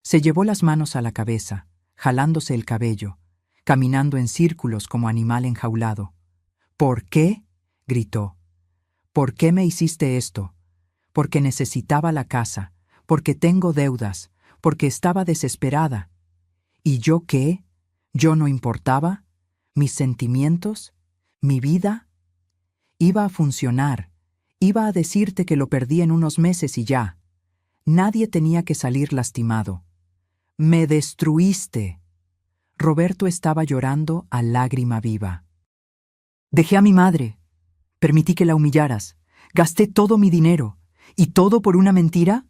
Se llevó las manos a la cabeza, jalándose el cabello, caminando en círculos como animal enjaulado. ¿Por qué?, gritó. ¿Por qué me hiciste esto? Porque necesitaba la casa, porque tengo deudas, porque estaba desesperada. ¿Y yo qué? ¿Yo no importaba? ¿Mis sentimientos? ¿Mi vida? Iba a funcionar. Iba a decirte que lo perdí en unos meses y ya. Nadie tenía que salir lastimado. ¡Me destruiste! Roberto estaba llorando a lágrima viva. Dejé a mi madre. Permití que la humillaras. Gasté todo mi dinero. ¿Y todo por una mentira?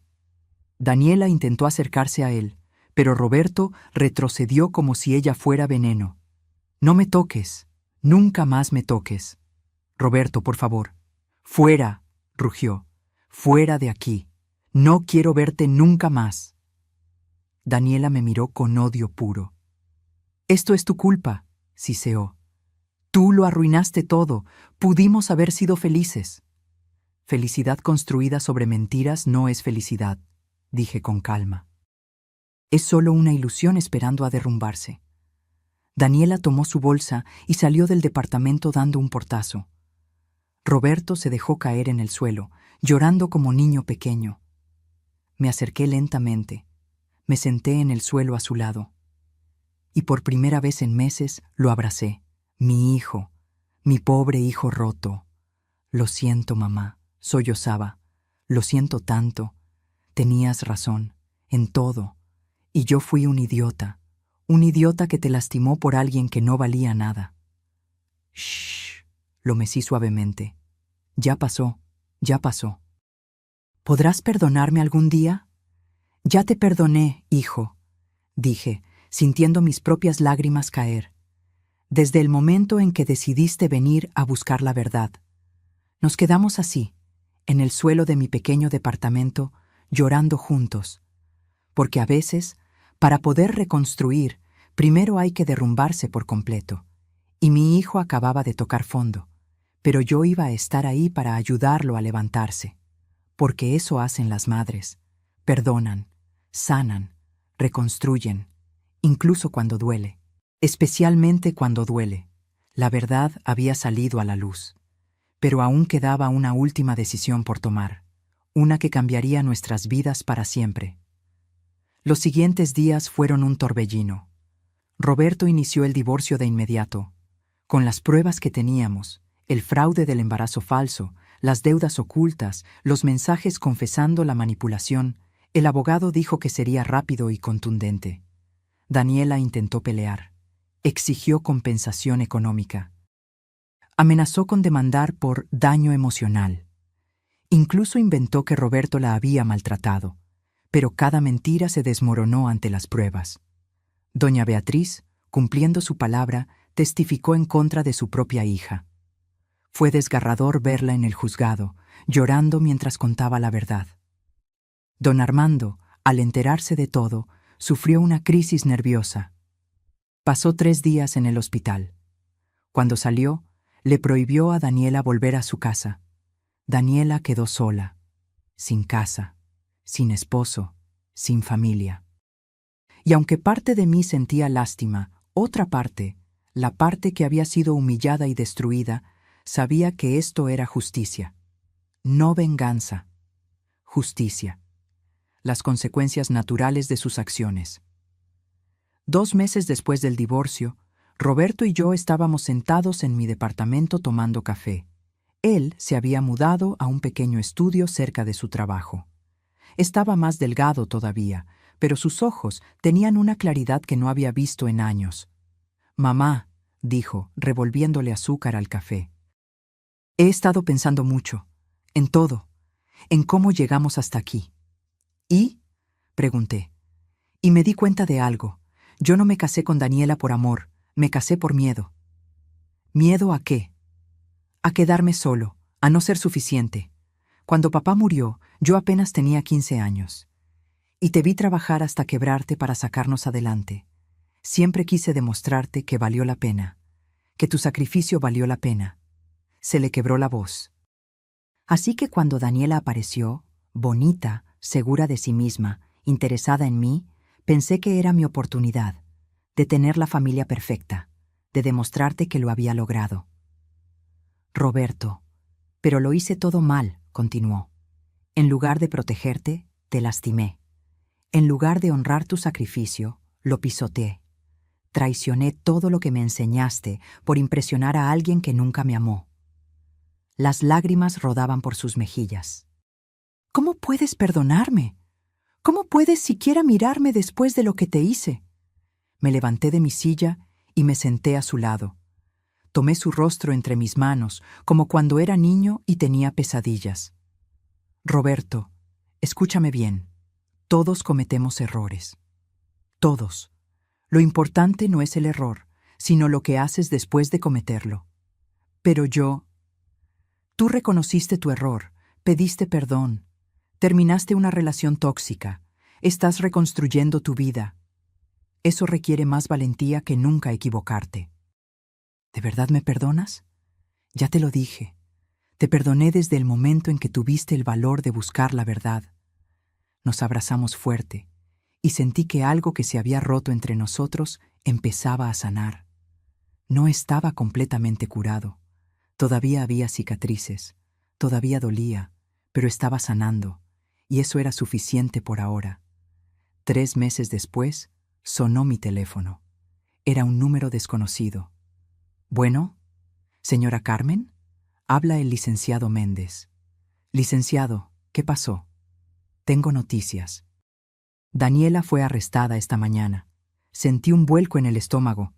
Daniela intentó acercarse a él, pero Roberto retrocedió como si ella fuera veneno. No me toques. Nunca más me toques. Roberto, por favor. Fuera, rugió. Fuera de aquí. No quiero verte nunca más. Daniela me miró con odio puro. Esto es tu culpa, siseó. Tú lo arruinaste todo. Pudimos haber sido felices. Felicidad construida sobre mentiras no es felicidad, dije con calma. Es solo una ilusión esperando a derrumbarse. Daniela tomó su bolsa y salió del departamento dando un portazo. Roberto se dejó caer en el suelo, llorando como niño pequeño. Me acerqué lentamente. Me senté en el suelo a su lado. Y por primera vez en meses lo abracé. Mi hijo, mi pobre hijo roto. Lo siento, mamá, sollozaba. Lo siento tanto. Tenías razón, en todo. Y yo fui un idiota que te lastimó por alguien que no valía nada. Shh, lo mecí suavemente. Ya pasó, ya pasó. ¿Podrás perdonarme algún día? Ya te perdoné, hijo, dije, sintiendo mis propias lágrimas caer. Desde el momento en que decidiste venir a buscar la verdad. Nos quedamos así, en el suelo de mi pequeño departamento, llorando juntos. Porque a veces, para poder reconstruir, primero hay que derrumbarse por completo. Y mi hijo acababa de tocar fondo, pero yo iba a estar ahí para ayudarlo a levantarse. Porque eso hacen las madres. Perdonan, sanan, reconstruyen, incluso cuando duele. Especialmente cuando duele. La verdad había salido a la luz. Pero aún quedaba una última decisión por tomar, una que cambiaría nuestras vidas para siempre. Los siguientes días fueron un torbellino. Roberto inició el divorcio de inmediato. Con las pruebas que teníamos, el fraude del embarazo falso, las deudas ocultas, los mensajes confesando la manipulación, el abogado dijo que sería rápido y contundente. Daniela intentó pelear. Exigió compensación económica. Amenazó con demandar por daño emocional. Incluso inventó que Roberto la había maltratado, pero cada mentira se desmoronó ante las pruebas. Doña Beatriz, cumpliendo su palabra, testificó en contra de su propia hija. Fue desgarrador verla en el juzgado, llorando mientras contaba la verdad. Don Armando, al enterarse de todo, sufrió una crisis nerviosa. Pasó 3 días en el hospital. Cuando salió, le prohibió a Daniela volver a su casa. Daniela quedó sola, sin casa, sin esposo, sin familia. Y aunque parte de mí sentía lástima, otra parte, la parte que había sido humillada y destruida, sabía que esto era justicia. No venganza. Justicia. Las consecuencias naturales de sus acciones. 2 meses después del divorcio, Roberto y yo estábamos sentados en mi departamento tomando café. Él se había mudado a un pequeño estudio cerca de su trabajo. Estaba más delgado todavía, pero sus ojos tenían una claridad que no había visto en años. «Mamá», dijo, revolviéndole azúcar al café. «He estado pensando mucho, en todo, en cómo llegamos hasta aquí». «¿Y?», pregunté. Y me di cuenta de algo. Yo no me casé con Daniela por amor, me casé por miedo. ¿Miedo a qué? A quedarme solo, a no ser suficiente. Cuando papá murió, yo apenas tenía 15 años. Y te vi trabajar hasta quebrarte para sacarnos adelante. Siempre quise demostrarte que valió la pena, que tu sacrificio valió la pena. Se le quebró la voz. Así que cuando Daniela apareció, bonita, segura de sí misma, interesada en mí, pensé que era mi oportunidad, de tener la familia perfecta, de demostrarte que lo había logrado. Roberto, pero lo hice todo mal, continuó. En lugar de protegerte, te lastimé. En lugar de honrar tu sacrificio, lo pisoteé. Traicioné todo lo que me enseñaste por impresionar a alguien que nunca me amó. Las lágrimas rodaban por sus mejillas. ¿Cómo puedes perdonarme? ¿Cómo puedes siquiera mirarme después de lo que te hice? Me levanté de mi silla y me senté a su lado. Tomé su rostro entre mis manos, como cuando era niño y tenía pesadillas. Roberto, escúchame bien. Todos cometemos errores. Todos. Lo importante no es el error, sino lo que haces después de cometerlo. Pero tú reconociste tu error, pediste perdón, terminaste una relación tóxica, estás reconstruyendo tu vida. Eso requiere más valentía que nunca equivocarte. ¿De verdad me perdonas? Ya te lo dije. Te perdoné desde el momento en que tuviste el valor de buscar la verdad. Nos abrazamos fuerte y sentí que algo que se había roto entre nosotros empezaba a sanar. No estaba completamente curado. Todavía había cicatrices, todavía dolía, pero estaba sanando, y eso era suficiente por ahora. 3 meses después, sonó mi teléfono. Era un número desconocido. Bueno, señora Carmen, habla el licenciado Méndez. Licenciado, ¿qué pasó? Tengo noticias. Daniela fue arrestada esta mañana. Sentí un vuelco en el estómago.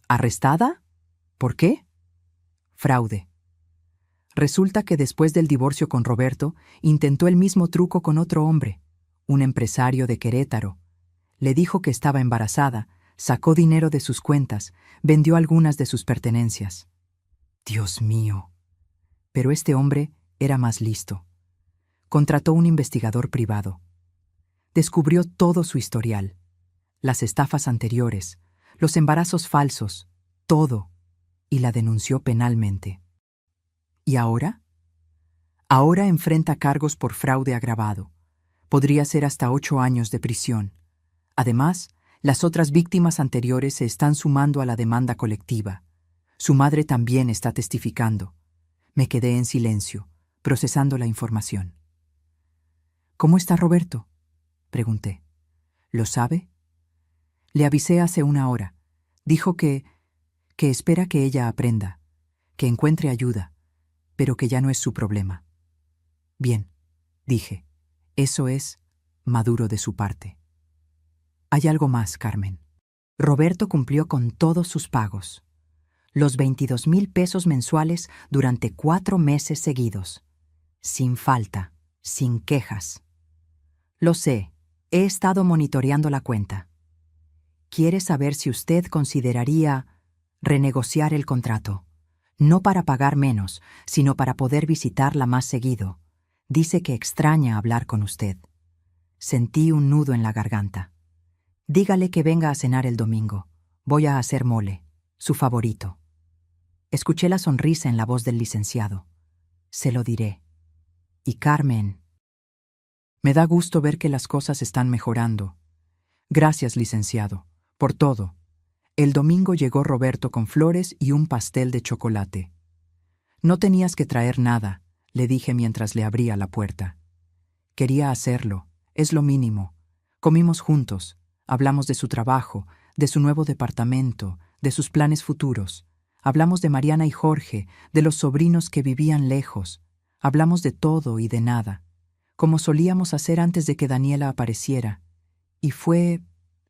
¿Arrestada? ¿Por qué? Fraude. Resulta que después del divorcio con Roberto, intentó el mismo truco con otro hombre, un empresario de Querétaro. Le dijo que estaba embarazada, sacó dinero de sus cuentas, vendió algunas de sus pertenencias. Dios mío. Pero este hombre era más listo. Contrató un investigador privado. Descubrió todo su historial, las estafas anteriores, los embarazos falsos, todo, y la denunció penalmente. ¿Y ahora? Ahora enfrenta cargos por fraude agravado. Podría ser hasta 8 años de prisión. Además, las otras víctimas anteriores se están sumando a la demanda colectiva. Su madre también está testificando. Me quedé en silencio, procesando la información. ¿Cómo está Roberto?, pregunté. ¿Lo sabe? Le avisé hace 1 hora. Dijo que espera que ella aprenda, que encuentre ayuda, pero que ya no es su problema. Bien, dije, eso es maduro de su parte. Hay algo más, Carmen. Roberto cumplió con todos sus pagos. Los 22,000 pesos mensuales durante 4 meses seguidos. Sin falta, sin quejas. Lo sé, he estado monitoreando la cuenta. ¿Quiere saber si usted consideraría renegociar el contrato? No para pagar menos, sino para poder visitarla más seguido. Dice que extraña hablar con usted. Sentí un nudo en la garganta. Dígale que venga a cenar el domingo. Voy a hacer mole, su favorito. Escuché la sonrisa en la voz del licenciado. Se lo diré. Y Carmen. Me da gusto ver que las cosas están mejorando. Gracias, licenciado, por todo. El domingo llegó Roberto con flores y un pastel de chocolate. No tenías que traer nada, le dije mientras le abría la puerta. Quería hacerlo, es lo mínimo. Comimos juntos, hablamos de su trabajo, de su nuevo departamento, de sus planes futuros. Hablamos de Mariana y Jorge, de los sobrinos que vivían lejos. Hablamos de todo y de nada, como solíamos hacer antes de que Daniela apareciera. Y fue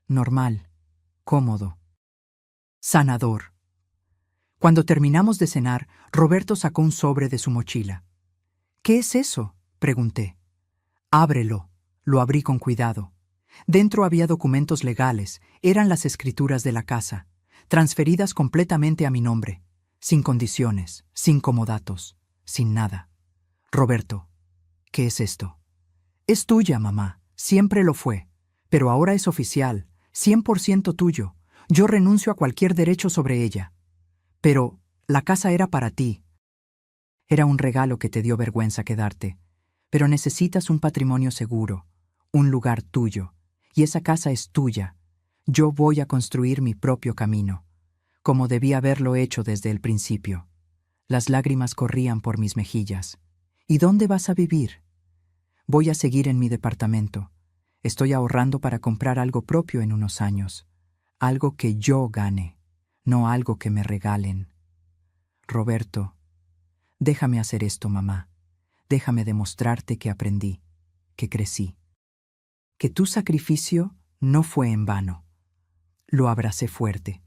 normal, cómodo, sanador. Cuando terminamos de cenar, Roberto sacó un sobre de su mochila. ¿Qué es eso?, pregunté. Ábrelo. Lo abrí con cuidado. Dentro había documentos legales, eran las escrituras de la casa, transferidas completamente a mi nombre, sin condiciones, sin comodatos, sin nada. Roberto, ¿qué es esto? Es tuya, mamá, siempre lo fue, pero ahora es oficial, 100% tuyo. Yo renuncio a cualquier derecho sobre ella. Pero la casa era para ti. Era un regalo que te dio vergüenza quedarte, pero necesitas un patrimonio seguro, un lugar tuyo, y esa casa es tuya. Yo voy a construir mi propio camino, como debí haberlo hecho desde el principio. Las lágrimas corrían por mis mejillas. ¿Y dónde vas a vivir? Voy a seguir en mi departamento. Estoy ahorrando para comprar algo propio en unos años. Algo que yo gane, no algo que me regalen. Roberto, déjame hacer esto, mamá. Déjame demostrarte que aprendí, que crecí. Que tu sacrificio no fue en vano. Lo abracé fuerte.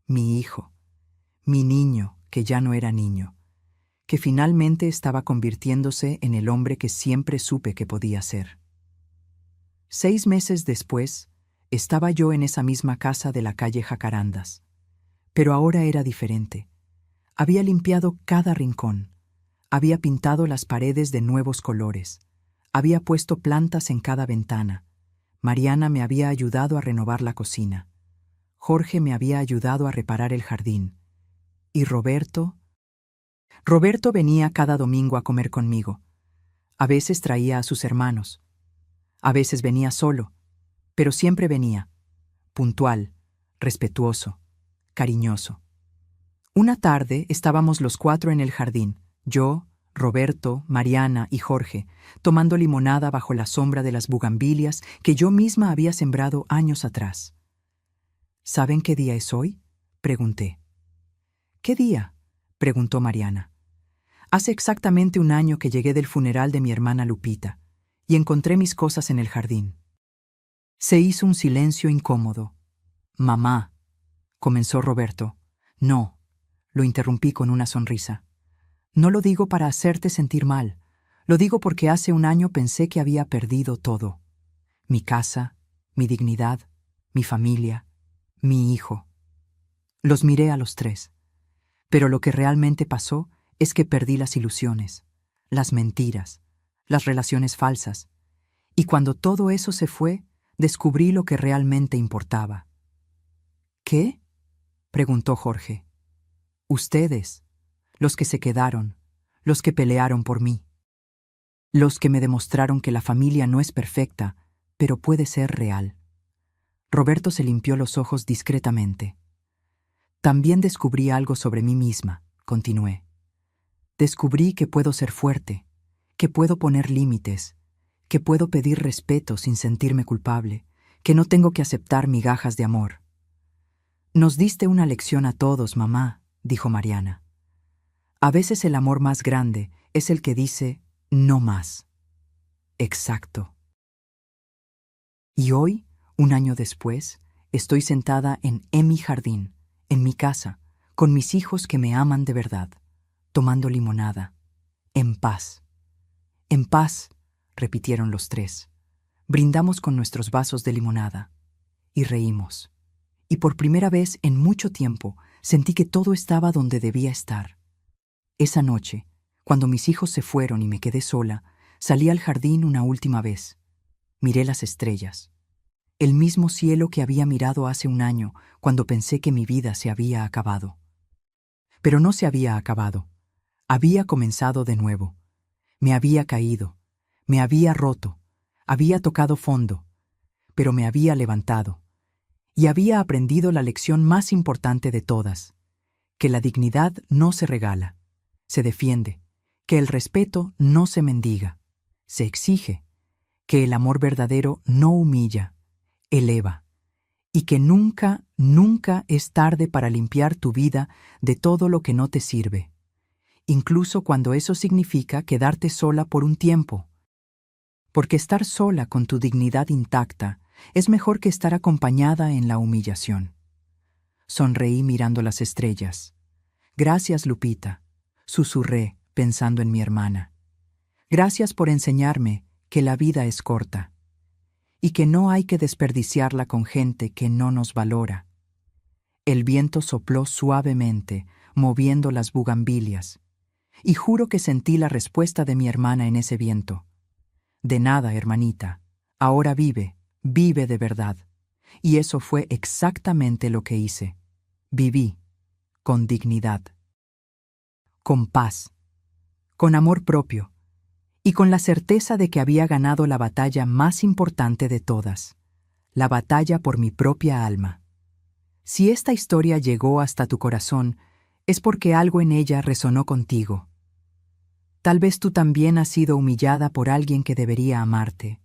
Mi hijo, mi niño, que ya no era niño, que finalmente estaba convirtiéndose en el hombre que siempre supe que podía ser. 6 meses después, estaba yo en esa misma casa de la calle Jacarandas. Pero ahora era diferente. Había limpiado cada rincón. Había pintado las paredes de nuevos colores. Había puesto plantas en cada ventana. Mariana me había ayudado a renovar la cocina. Jorge me había ayudado a reparar el jardín. ¿Y Roberto? Roberto venía cada domingo a comer conmigo. A veces traía a sus hermanos. A veces venía solo, pero siempre venía, puntual, respetuoso, cariñoso. Una tarde estábamos los cuatro en el jardín, yo, Roberto, Mariana y Jorge, tomando limonada bajo la sombra de las bugambilias que yo misma había sembrado años atrás. ¿Saben qué día es hoy?, pregunté. ¿Qué día?, preguntó Mariana. Hace exactamente un año que llegué del funeral de mi hermana Lupita y encontré mis cosas en el jardín. Se hizo un silencio incómodo. Mamá, comenzó Roberto. No, lo interrumpí con una sonrisa. No lo digo para hacerte sentir mal. Lo digo porque hace un año pensé que había perdido todo. Mi casa, mi dignidad, mi familia, mi hijo. Los miré a los tres. Pero lo que realmente pasó es que perdí las ilusiones, las mentiras, las relaciones falsas. Y cuando todo eso se fue, descubrí lo que realmente importaba. ¿Qué?, preguntó Jorge. Ustedes, los que se quedaron, los que pelearon por mí. Los que me demostraron que la familia no es perfecta, pero puede ser real. Roberto se limpió los ojos discretamente. También descubrí algo sobre mí misma, continué. Descubrí que puedo ser fuerte, que puedo poner límites, que puedo pedir respeto sin sentirme culpable, que no tengo que aceptar migajas de amor. Nos diste una lección a todos, mamá, dijo Mariana. A veces el amor más grande es el que dice no más. Exacto. Y hoy, un año después, estoy sentada en mi jardín, en mi casa, con mis hijos que me aman de verdad, tomando limonada, en paz. En paz, repitieron los tres. Brindamos con nuestros vasos de limonada y reímos. Y por primera vez en mucho tiempo sentí que todo estaba donde debía estar. Esa noche, cuando mis hijos se fueron y me quedé sola, salí al jardín una última vez. Miré las estrellas. El mismo cielo que había mirado hace un año cuando pensé que mi vida se había acabado. Pero no se había acabado. Había comenzado de nuevo. Me había caído. Me había roto. Había tocado fondo. Pero me había levantado. Y había aprendido la lección más importante de todas, que la dignidad no se regala, se defiende, que el respeto no se mendiga, se exige, que el amor verdadero no humilla, eleva, y que nunca, nunca es tarde para limpiar tu vida de todo lo que no te sirve, incluso cuando eso significa quedarte sola por un tiempo, porque estar sola con tu dignidad intacta es mejor que estar acompañada en la humillación. Sonreí mirando las estrellas. Gracias, Lupita, susurré pensando en mi hermana. Gracias por enseñarme que la vida es corta y que no hay que desperdiciarla con gente que no nos valora. El viento sopló suavemente, moviendo las bugambilias, y juro que sentí la respuesta de mi hermana en ese viento. De nada, hermanita, ahora vive de verdad. Y eso fue exactamente lo que hice. Viví, con dignidad, con paz, con amor propio, y con la certeza de que había ganado la batalla más importante de todas, la batalla por mi propia alma. Si esta historia llegó hasta tu corazón, es porque algo en ella resonó contigo. Tal vez tú también has sido humillada por alguien que debería amarte.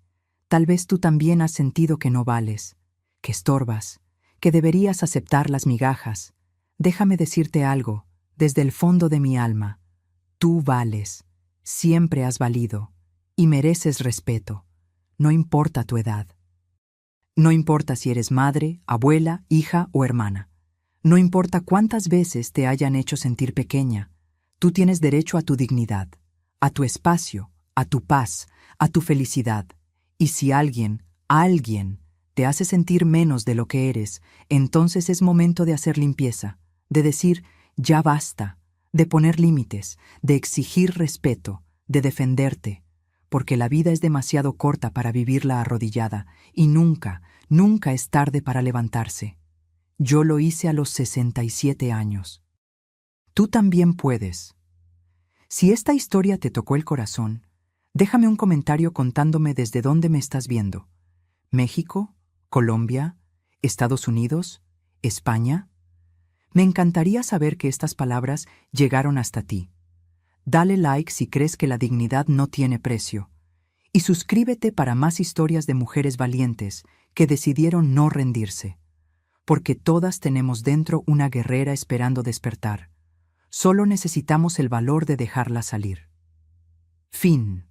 Tal vez tú también has sentido que no vales, que estorbas, que deberías aceptar las migajas. Déjame decirte algo, desde el fondo de mi alma. Tú vales, siempre has valido, y mereces respeto. No importa tu edad. No importa si eres madre, abuela, hija o hermana. No importa cuántas veces te hayan hecho sentir pequeña. Tú tienes derecho a tu dignidad, a tu espacio, a tu paz, a tu felicidad. Y si alguien te hace sentir menos de lo que eres, entonces es momento de hacer limpieza, de decir, ya basta, de poner límites, de exigir respeto, de defenderte, porque la vida es demasiado corta para vivirla arrodillada y nunca, nunca es tarde para levantarse. Yo lo hice a los 67 años. Tú también puedes. Si esta historia te tocó el corazón, déjame un comentario contándome desde dónde me estás viendo. ¿México? ¿Colombia? ¿Estados Unidos? ¿España? Me encantaría saber que estas palabras llegaron hasta ti. Dale like si crees que la dignidad no tiene precio. Y suscríbete para más historias de mujeres valientes que decidieron no rendirse. Porque todas tenemos dentro una guerrera esperando despertar. Solo necesitamos el valor de dejarla salir. Fin.